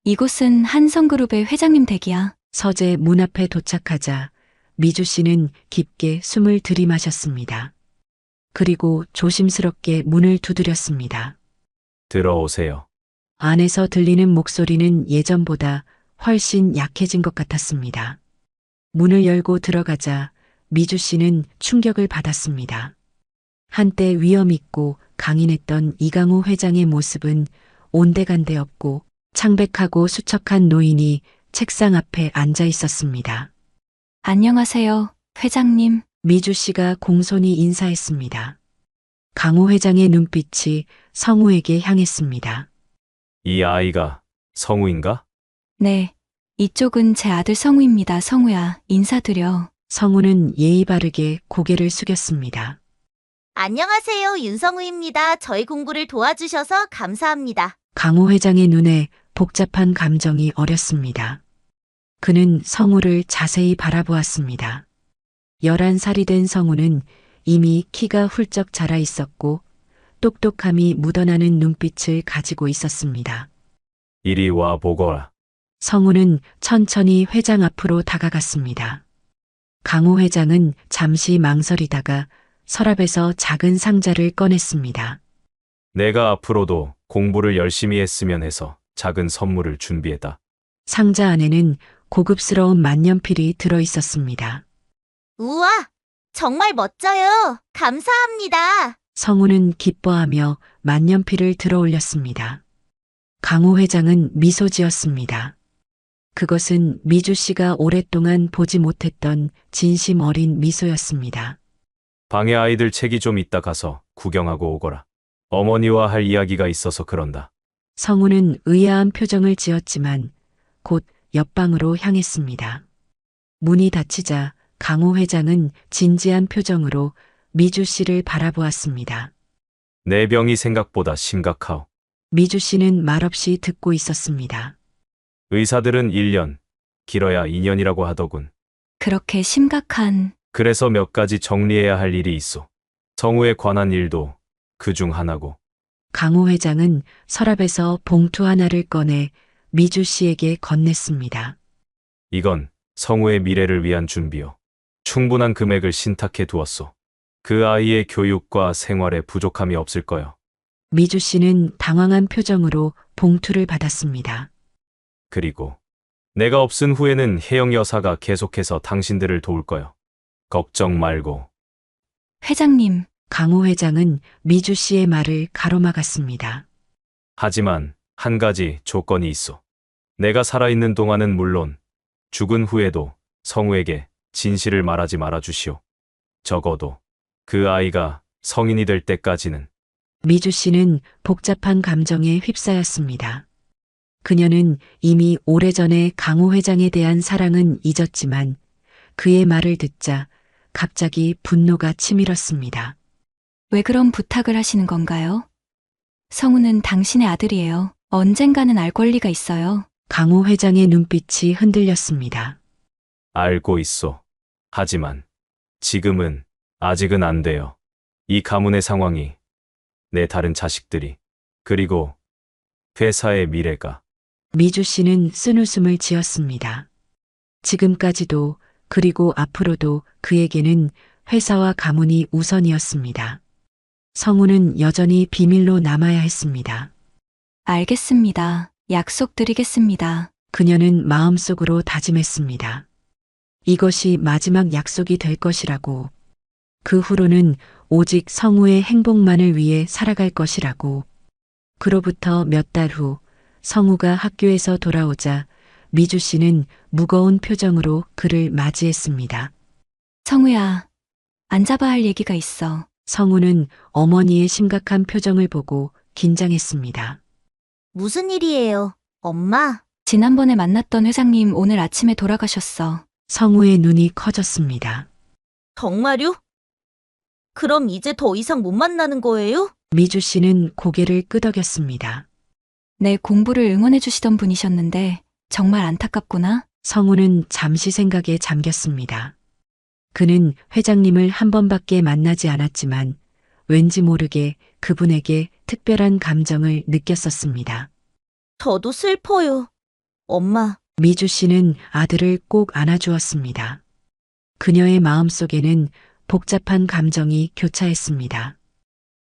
Speaker 4: 이곳은 한성그룹의 회장님 댁이야.
Speaker 1: 서재 문 앞에 도착하자 미주 씨는 깊게 숨을 들이마셨습니다. 그리고 조심스럽게 문을 두드렸습니다.
Speaker 5: 들어오세요.
Speaker 1: 안에서 들리는 목소리는 예전보다 훨씬 약해진 것 같았습니다. 문을 열고 들어가자 미주 씨는 충격을 받았습니다. 한때 위험 있고 강인했던 이강호 회장의 모습은 온데간데 없고 창백하고 수척한 노인이 책상 앞에 앉아 있었습니다.
Speaker 4: 안녕하세요, 회장님.
Speaker 1: 미주 씨가 공손히 인사했습니다. 강호 회장의 눈빛이 성우에게 향했습니다.
Speaker 5: 이 아이가 성우인가?
Speaker 4: 네. 이쪽은 제 아들 성우입니다. 성우야, 인사드려.
Speaker 1: 성우는 예의 바르게 고개를 숙였습니다.
Speaker 6: 안녕하세요. 윤성우입니다. 저희 공부를 도와주셔서 감사합니다.
Speaker 1: 강호 회장의 눈에 복잡한 감정이 어렸습니다. 그는 성우를 자세히 바라보았습니다. 11살이 된 성우는 이미 키가 훌쩍 자라 있었고 똑똑함이 묻어나는 눈빛을 가지고 있었습니다.
Speaker 5: 이리 와 보거라.
Speaker 1: 성우는 천천히 회장 앞으로 다가갔습니다. 강호 회장은 잠시 망설이다가 서랍에서 작은 상자를 꺼냈습니다.
Speaker 5: 내가 앞으로도 공부를 열심히 했으면 해서 작은 선물을 준비했다.
Speaker 1: 상자 안에는 고급스러운 만년필이 들어 있었습니다.
Speaker 6: 우와, 정말 멋져요. 감사합니다.
Speaker 1: 성우는 기뻐하며 만년필을 들어 올렸습니다. 강호 회장은 미소 지었습니다. 그것은 미주 씨가 오랫동안 보지 못했던 진심 어린 미소였습니다.
Speaker 5: 방에 아이들 책이 좀 있다 가서 구경하고 오거라. 어머니와 할 이야기가 있어서 그런다.
Speaker 1: 성우는 의아한 표정을 지었지만 곧 옆방으로 향했습니다. 문이 닫히자 강호 회장은 진지한 표정으로 미주 씨를 바라보았습니다.
Speaker 5: 내 병이 생각보다 심각하오.
Speaker 1: 미주 씨는 말없이 듣고 있었습니다.
Speaker 5: 의사들은 1년, 길어야 2년이라고 하더군.
Speaker 4: 그렇게 심각한...
Speaker 5: 그래서 몇 가지 정리해야 할 일이 있어. 성우에 관한 일도 그중 하나고.
Speaker 1: 강호 회장은 서랍에서 봉투 하나를 꺼내 미주 씨에게 건넸습니다.
Speaker 5: 이건 성우의 미래를 위한 준비요. 충분한 금액을 신탁해 두었소. 그 아이의 교육과 생활에 부족함이 없을 거요.
Speaker 1: 미주 씨는 당황한 표정으로 봉투를 받았습니다.
Speaker 5: 그리고 내가 없은 후에는 혜영 여사가 계속해서 당신들을 도울 거요. 걱정 말고.
Speaker 4: 회장님,
Speaker 1: 강호 회장은 미주 씨의 말을 가로막았습니다.
Speaker 5: 하지만 한 가지 조건이 있어. 내가 살아있는 동안은 물론 죽은 후에도 성우에게 진실을 말하지 말아 주시오. 적어도 그 아이가 성인이 될 때까지는.
Speaker 1: 미주 씨는 복잡한 감정에 휩싸였습니다. 그녀는 이미 오래전에 강호 회장에 대한 사랑은 잊었지만 그의 말을 듣자 갑자기 분노가 치밀었습니다.
Speaker 4: 왜 그런 부탁을 하시는 건가요? 성우는 당신의 아들이에요. 언젠가는 알 권리가 있어요.
Speaker 1: 강호 회장의 눈빛이 흔들렸습니다.
Speaker 5: 알고 있어. 하지만 지금은 아직은 안 돼요. 이 가문의 상황이, 내 다른 자식들이, 그리고 회사의 미래가.
Speaker 1: 미주 씨는 쓴웃음을 지었습니다. 지금까지도 그리고 앞으로도 그에게는 회사와 가문이 우선이었습니다. 성우는 여전히 비밀로 남아야 했습니다.
Speaker 4: 알겠습니다. 약속드리겠습니다.
Speaker 1: 그녀는 마음속으로 다짐했습니다. 이것이 마지막 약속이 될 것이라고. 그 후로는 오직 성우의 행복만을 위해 살아갈 것이라고. 그로부터 몇 달 후 성우가 학교에서 돌아오자 미주 씨는 무거운 표정으로 그를 맞이했습니다.
Speaker 4: 성우야, 앉아봐 할 얘기가 있어.
Speaker 1: 성우는 어머니의 심각한 표정을 보고 긴장했습니다.
Speaker 6: 무슨 일이에요, 엄마?
Speaker 4: 지난번에 만났던 회장님 오늘 아침에 돌아가셨어.
Speaker 1: 성우의 눈이 커졌습니다.
Speaker 6: 정말요? 그럼 이제 더 이상 못 만나는 거예요?
Speaker 1: 미주 씨는 고개를 끄덕였습니다.
Speaker 4: 내 공부를 응원해 주시던 분이셨는데 정말 안타깝구나.
Speaker 1: 성우는 잠시 생각에 잠겼습니다. 그는 회장님을 한 번밖에 만나지 않았지만 왠지 모르게 그분에게 특별한 감정을 느꼈었습니다.
Speaker 6: 저도 슬퍼요. 엄마,
Speaker 1: 미주 씨는 아들을 꼭 안아주었습니다. 그녀의 마음속에는 복잡한 감정이 교차했습니다.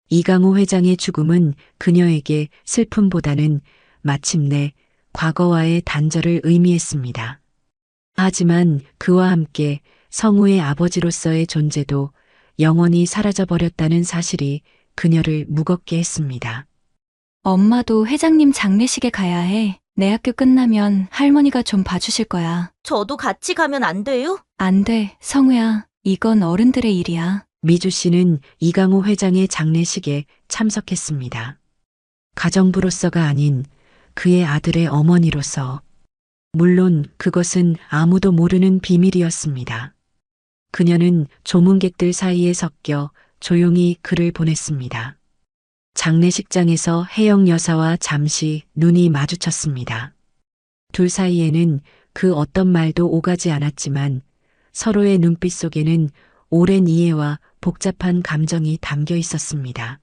Speaker 1: 이강호 회장의 죽음은 그녀에게 슬픔보다는 마침내 과거와의 단절을 의미했습니다. 하지만 그와 함께 성우의 아버지로서의 존재도 영원히 사라져버렸다는 사실이 그녀를 무겁게 했습니다.
Speaker 4: 엄마도 회장님 장례식에 가야 해. 내 학교 끝나면 할머니가 좀 봐주실 거야.
Speaker 6: 저도 같이 가면 안 돼요?
Speaker 4: 안 돼, 성우야. 이건 어른들의 일이야.
Speaker 1: 미주 씨는 이강호 회장의 장례식에 참석했습니다. 가정부로서가 아닌 그의 아들의 어머니로서. 물론 그것은 아무도 모르는 비밀이었습니다. 그녀는 조문객들 사이에 섞여 조용히 글을 보냈습니다. 장례식장에서 혜영 여사와 잠시 눈이 마주쳤습니다. 둘 사이에는 그 어떤 말도 오가지 않았지만 서로의 눈빛 속에는 오랜 이해와 복잡한 감정이 담겨 있었습니다.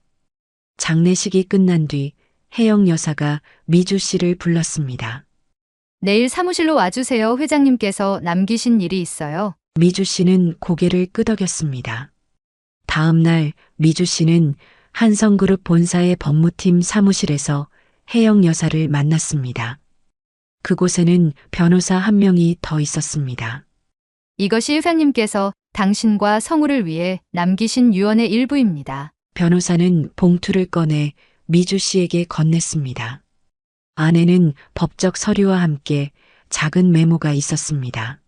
Speaker 1: 장례식이 끝난 뒤 혜영 여사가 미주 씨를 불렀습니다.
Speaker 3: 내일 사무실로 와주세요. 회장님께서 남기신 일이 있어요.
Speaker 1: 미주 씨는 고개를 끄덕였습니다. 다음 날 미주 씨는 한성그룹 본사의 법무팀 사무실에서 혜영 여사를 만났습니다. 그곳에는 변호사 한 명이 더 있었습니다.
Speaker 3: 이것이 회장님께서 당신과 성우를 위해 남기신 유언의 일부입니다.
Speaker 1: 변호사는 봉투를 꺼내 미주 씨에게 건넸습니다. 안에는 법적 서류와 함께 작은 메모가 있었습니다.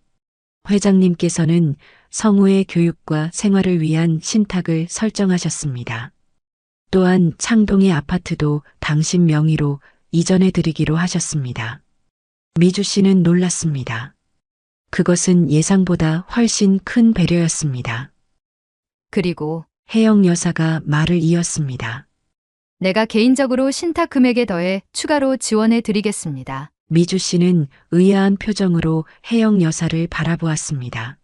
Speaker 1: 회장님께서는 성우의 교육과 생활을 위한 신탁을 설정하셨습니다. 또한 창동의 아파트도 당신 명의로 이전해 드리기로 하셨습니다. 미주 씨는 놀랐습니다. 그것은 예상보다 훨씬 큰 배려였습니다.
Speaker 3: 그리고
Speaker 1: 혜영 여사가 말을 이었습니다.
Speaker 3: 내가 개인적으로 신탁 금액에 더해 추가로 지원해 드리겠습니다.
Speaker 1: 미주 씨는 의아한 표정으로 혜영 여사를 바라보았습니다.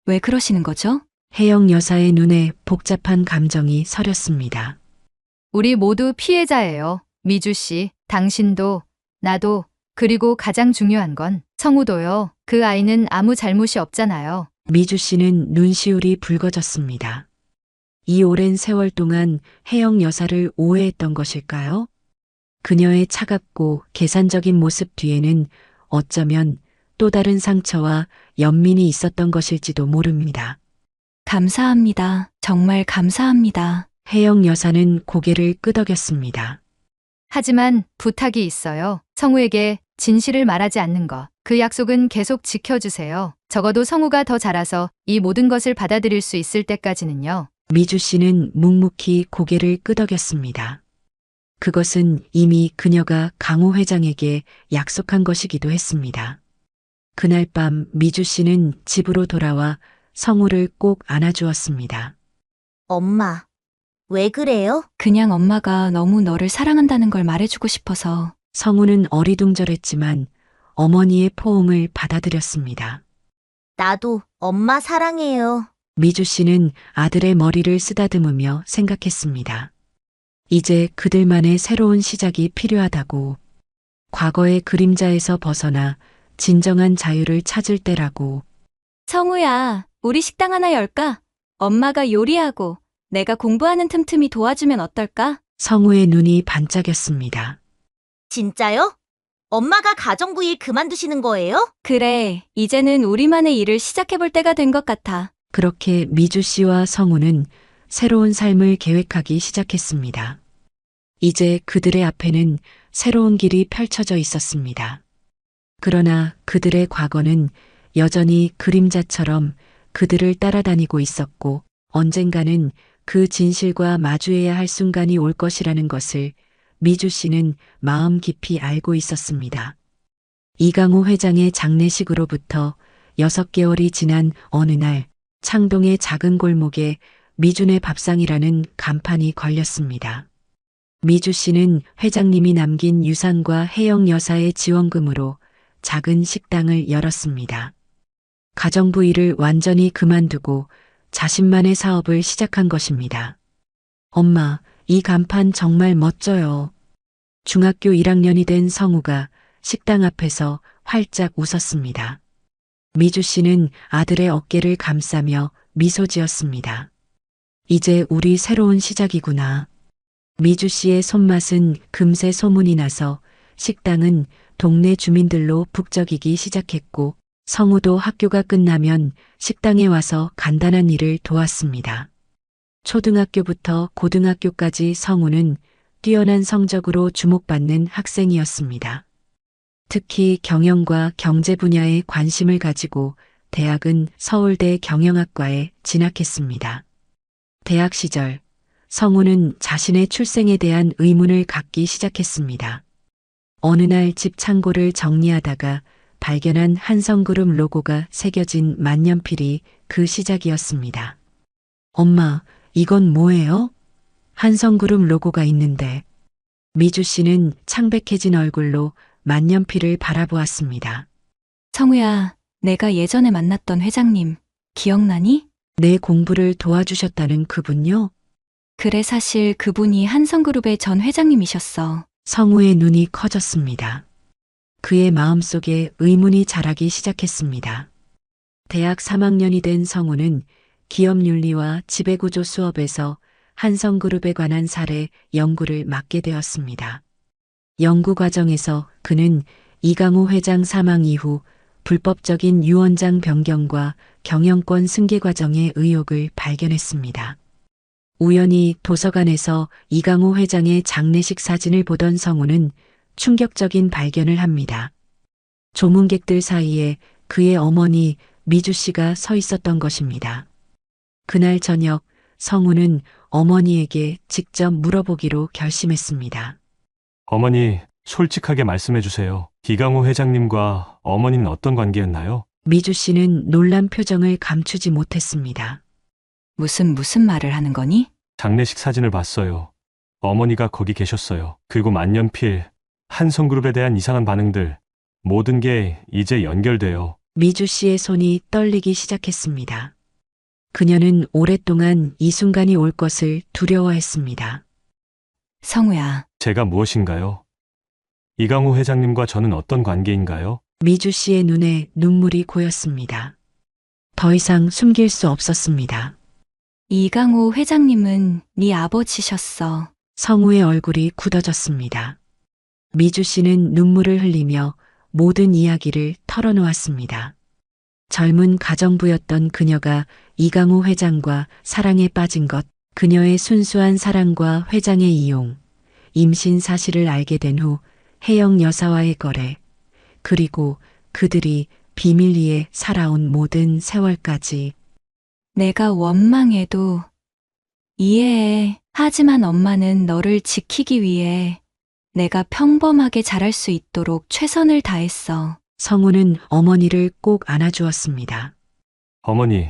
Speaker 4: 왜 그러시는 거죠?
Speaker 1: 혜영 여사의 눈에 복잡한 감정이 서렸습니다.
Speaker 3: 우리 모두 피해자예요. 미주 씨, 당신도, 나도, 그리고 가장 중요한 건 성우도요. 그 아이는 아무 잘못이 없잖아요.
Speaker 1: 미주 씨는 눈시울이 붉어졌습니다. 이 오랜 세월 동안 혜영 여사를 오해했던 것일까요? 그녀의 차갑고 계산적인 모습 뒤에는 어쩌면 또 다른 상처와 연민이 있었던 것일지도 모릅니다.
Speaker 4: 감사합니다. 정말 감사합니다.
Speaker 1: 혜영 여사는 고개를 끄덕였습니다.
Speaker 3: 하지만 부탁이 있어요. 성우에게 진실을 말하지 않는 것. 그 약속은 계속 지켜주세요. 적어도 성우가 더 자라서 이 모든 것을 받아들일 수 있을 때까지는요.
Speaker 1: 미주 씨는 묵묵히 고개를 끄덕였습니다. 그것은 이미 그녀가 강호 회장에게 약속한 것이기도 했습니다. 그날 밤 미주 씨는 집으로 돌아와 성우를 꼭 안아주었습니다.
Speaker 6: 엄마, 왜 그래요?
Speaker 4: 그냥 엄마가 너무 너를 사랑한다는 걸 말해주고 싶어서.
Speaker 1: 성우는 어리둥절했지만 어머니의 포옹을 받아들였습니다.
Speaker 6: 나도 엄마 사랑해요.
Speaker 1: 미주 씨는 아들의 머리를 쓰다듬으며 생각했습니다. 이제 그들만의 새로운 시작이 필요하다고. 과거의 그림자에서 벗어나 진정한 자유를 찾을 때라고.
Speaker 4: 성우야, 우리 식당 하나 열까? 엄마가 요리하고 내가 공부하는 틈틈이 도와주면 어떨까?
Speaker 1: 성우의 눈이 반짝였습니다.
Speaker 6: 진짜요? 엄마가 가정부 일 그만두시는 거예요?
Speaker 4: 그래, 이제는 우리만의 일을 시작해볼 때가 된 것 같아.
Speaker 1: 그렇게 미주 씨와 성우는 새로운 삶을 계획하기 시작했습니다. 이제 그들의 앞에는 새로운 길이 펼쳐져 있었습니다. 그러나 그들의 과거는 여전히 그림자처럼 그들을 따라다니고 있었고 언젠가는 그 진실과 마주해야 할 순간이 올 것이라는 것을 미주 씨는 마음 깊이 알고 있었습니다. 이강호 회장의 장례식으로부터 6개월이 지난 어느 날 창동의 작은 골목에 미준의 밥상이라는 간판이 걸렸습니다. 미주 씨는 회장님이 남긴 유산과 혜영 여사의 지원금으로 작은 식당을 열었습니다. 가정부 일을 완전히 그만두고 자신만의 사업을 시작한 것입니다. 엄마, 이 간판 정말 멋져요. 중학교 1학년이 된 성우가 식당 앞에서 활짝 웃었습니다. 미주 씨는 아들의 어깨를 감싸며 미소 지었습니다. 이제 우리 새로운 시작이구나. 미주 씨의 손맛은 금세 소문이 나서 식당은 동네 주민들로 북적이기 시작했고 성우도 학교가 끝나면 식당에 와서 간단한 일을 도왔습니다. 초등학교부터 고등학교까지 성우는 뛰어난 성적으로 주목받는 학생이었습니다. 특히 경영과 경제 분야에 관심을 가지고 대학은 서울대 경영학과에 진학했습니다. 대학 시절 성우는 자신의 출생에 대한 의문을 갖기 시작했습니다. 어느 날 집 창고를 정리하다가 발견한 한성그룹 로고가 새겨진 만년필이 그 시작이었습니다. 엄마, 이건 뭐예요? 한성그룹 로고가 있는데. 미주 씨는 창백해진 얼굴로 만년필을 바라보았습니다.
Speaker 4: 성우야, 내가 예전에 만났던 회장님, 기억나니?
Speaker 1: 내 공부를 도와주셨다는 그분요?
Speaker 4: 그래, 사실 그분이 한성그룹의 전 회장님이셨어.
Speaker 1: 성우의 눈이 커졌습니다. 그의 마음속에 의문이 자라기 시작했습니다. 대학 3학년이 된 성우는 기업윤리와 지배구조 수업에서 한성그룹에 관한 사례 연구를 맡게 되었습니다. 연구 과정에서 그는 이강호 회장 사망 이후 불법적인 유원장 변경과 경영권 승계 과정의 의혹을 발견했습니다. 우연히 도서관에서 이강호 회장의 장례식 사진을 보던 성우는 충격적인 발견을 합니다. 조문객들 사이에 그의 어머니 미주 씨가 서 있었던 것입니다. 그날 저녁 성우는 어머니에게 직접 물어보기로 결심했습니다.
Speaker 7: 어머니, 솔직하게 말씀해 주세요. 이강호 회장님과 어머니는 어떤 관계였나요?
Speaker 1: 미주 씨는 놀란 표정을 감추지 못했습니다.
Speaker 4: 무슨 말을 하는 거니?
Speaker 7: 장례식 사진을 봤어요. 어머니가 거기 계셨어요. 그리고 만년필, 한성그룹에 대한 이상한 반응들, 모든 게 이제 연결돼요.
Speaker 1: 미주 씨의 손이 떨리기 시작했습니다. 그녀는 오랫동안 이 순간이 올 것을 두려워했습니다.
Speaker 4: 성우야,
Speaker 7: 제가 무엇인가요? 이강호 회장님과 저는 어떤 관계인가요?
Speaker 1: 미주 씨의 눈에 눈물이 고였습니다. 더 이상 숨길 수 없었습니다.
Speaker 4: 이강호 회장님은 네 아버지셨어.
Speaker 1: 성우의 얼굴이 굳어졌습니다. 미주 씨는 눈물을 흘리며 모든 이야기를 털어놓았습니다. 젊은 가정부였던 그녀가 이강호 회장과 사랑에 빠진 것, 그녀의 순수한 사랑과 회장의 이용, 임신 사실을 알게 된 후 혜영 여사와의 거래, 그리고 그들이 비밀리에 살아온 모든 세월까지.
Speaker 4: 내가 원망해도 이해해. 하지만 엄마는 너를 지키기 위해 내가 평범하게 자랄 수 있도록 최선을 다했어.
Speaker 1: 성우는 어머니를 꼭 안아주었습니다.
Speaker 7: 어머니,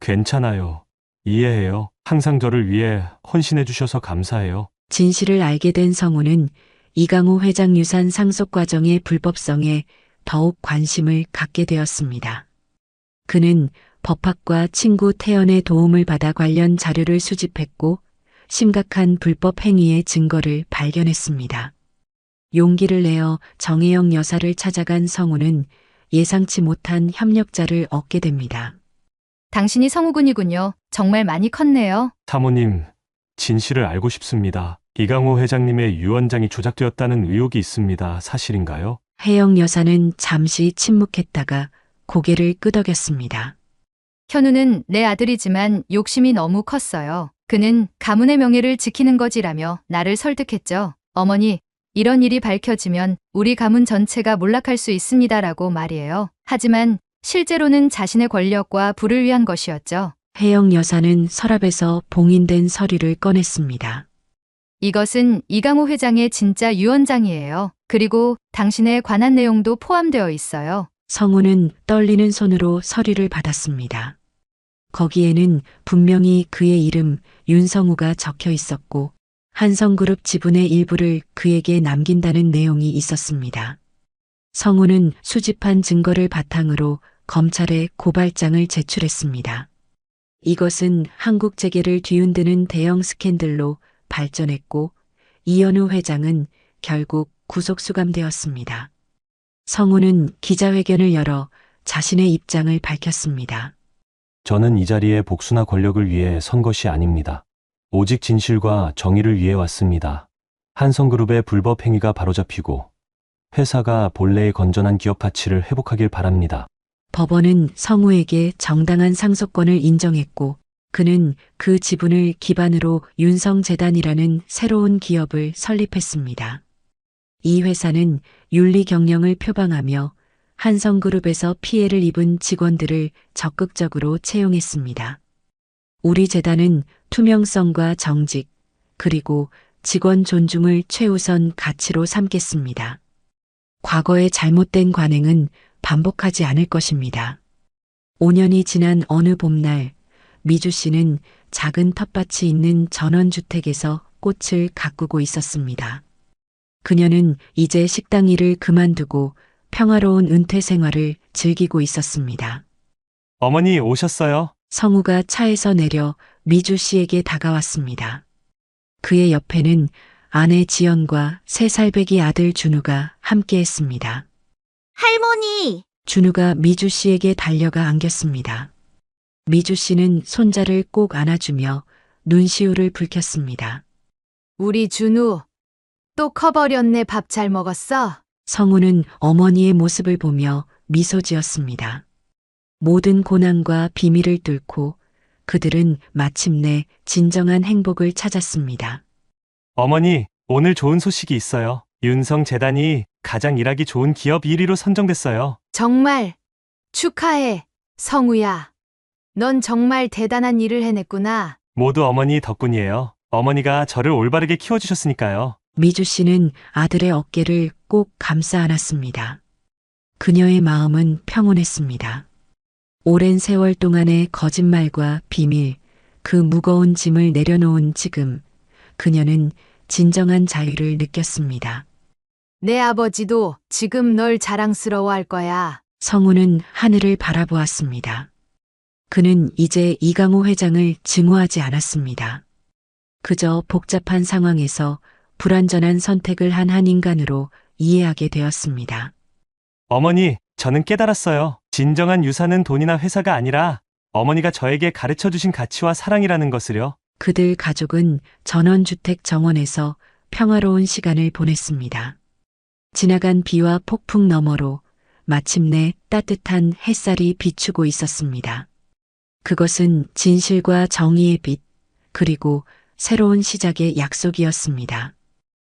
Speaker 7: 괜찮아요. 이해해요. 항상 저를 위해 헌신해 주셔서 감사해요.
Speaker 1: 진실을 알게 된 성우는 이강호 회장 유산 상속 과정의 불법성에 더욱 관심을 갖게 되었습니다. 그는 법학과 친구 태연의 도움을 받아 관련 자료를 수집했고 심각한 불법 행위의 증거를 발견했습니다. 용기를 내어 정혜영 여사를 찾아간 성우는 예상치 못한 협력자를 얻게 됩니다.
Speaker 3: 당신이 성우군이군요. 정말 많이 컸네요.
Speaker 7: 사모님, 진실을 알고 싶습니다. 이강호 회장님의 유언장이 조작되었다는 의혹이 있습니다. 사실인가요?
Speaker 1: 혜영 여사는 잠시 침묵했다가 고개를 끄덕였습니다.
Speaker 3: 현우는 내 아들이지만 욕심이 너무 컸어요. 그는 가문의 명예를 지키는 거지라며 나를 설득했죠. 어머니, 이런 일이 밝혀지면 우리 가문 전체가 몰락할 수 있습니다라고 말이에요. 하지만 실제로는 자신의 권력과 부를 위한 것이었죠.
Speaker 1: 혜영 여사는 서랍에서 봉인된 서류를 꺼냈습니다.
Speaker 3: 이것은 이강호 회장의 진짜 유언장이에요. 그리고 당신에 관한 내용도 포함되어 있어요.
Speaker 1: 성우는 떨리는 손으로 서류를 받았습니다. 거기에는 분명히 그의 이름 윤성우가 적혀 있었고 한성그룹 지분의 일부를 그에게 남긴다는 내용이 있었습니다. 성우는 수집한 증거를 바탕으로 검찰에 고발장을 제출했습니다. 이것은 한국 재계를 뒤흔드는 대형 스캔들로 발전했고 이현우 회장은 결국 구속 수감되었습니다. 성우는 기자회견을 열어 자신의 입장을 밝혔습니다.
Speaker 8: 저는 이 자리에 복수나 권력을 위해 선 것이 아닙니다. 오직 진실과 정의를 위해 왔습니다. 한성그룹의 불법 행위가 바로잡히고 회사가 본래의 건전한 기업 가치를 회복하길 바랍니다.
Speaker 1: 법원은 성우에게 정당한 상속권을 인정했고 그는 그 지분을 기반으로 윤성재단이라는 새로운 기업을 설립했습니다. 이 회사는 윤리 경영을 표방하며 한성그룹에서 피해를 입은 직원들을 적극적으로 채용했습니다. 우리 재단은 투명성과 정직, 그리고 직원 존중을 최우선 가치로 삼겠습니다. 과거의 잘못된 관행은 반복하지 않을 것입니다. 5년이 지난 어느 봄날, 미주 씨는 작은 텃밭이 있는 전원주택에서 꽃을 가꾸고 있었습니다. 그녀는 이제 식당 일을 그만두고 평화로운 은퇴 생활을 즐기고 있었습니다.
Speaker 7: 어머니 오셨어요?
Speaker 1: 성우가 차에서 내려 미주 씨에게 다가왔습니다. 그의 옆에는 아내 지연과 3살배기 아들 준우가 함께했습니다.
Speaker 6: 할머니!
Speaker 1: 준우가 미주 씨에게 달려가 안겼습니다. 미주 씨는 손자를 꼭 안아주며 눈시울을 붉혔습니다.
Speaker 3: 우리 준우, 또 커버렸네. 밥 잘 먹었어?
Speaker 1: 성우는 어머니의 모습을 보며 미소 지었습니다. 모든 고난과 비밀을 뚫고 그들은 마침내 진정한 행복을 찾았습니다.
Speaker 7: 어머니, 오늘 좋은 소식이 있어요. 윤성재단이 가장 일하기 좋은 기업 1위로 선정됐어요.
Speaker 3: 정말 축하해, 성우야. 넌 정말 대단한 일을 해냈구나.
Speaker 7: 모두 어머니 덕분이에요. 어머니가 저를 올바르게 키워주셨으니까요.
Speaker 1: 미주 씨는 아들의 어깨를 꼭 감싸 안았습니다. 그녀의 마음은 평온했습니다. 오랜 세월 동안의 거짓말과 비밀, 그 무거운 짐을 내려놓은 지금, 그녀는 진정한 자유를 느꼈습니다.
Speaker 3: 내 아버지도 지금 널 자랑스러워할 거야.
Speaker 1: 성우는 하늘을 바라보았습니다. 그는 이제 이강호 회장을 증오하지 않았습니다. 그저 복잡한 상황에서 불완전한 선택을 한 한 인간으로 이해하게 되었습니다.
Speaker 7: 어머니, 저는 깨달았어요. 진정한 유산은 돈이나 회사가 아니라 어머니가 저에게 가르쳐 주신 가치와 사랑이라는 것을요.
Speaker 1: 그들 가족은 전원주택 정원에서 평화로운 시간을 보냈습니다. 지나간 비와 폭풍 너머로 마침내 따뜻한 햇살이 비추고 있었습니다. 그것은 진실과 정의의 빛, 그리고 새로운 시작의 약속이었습니다.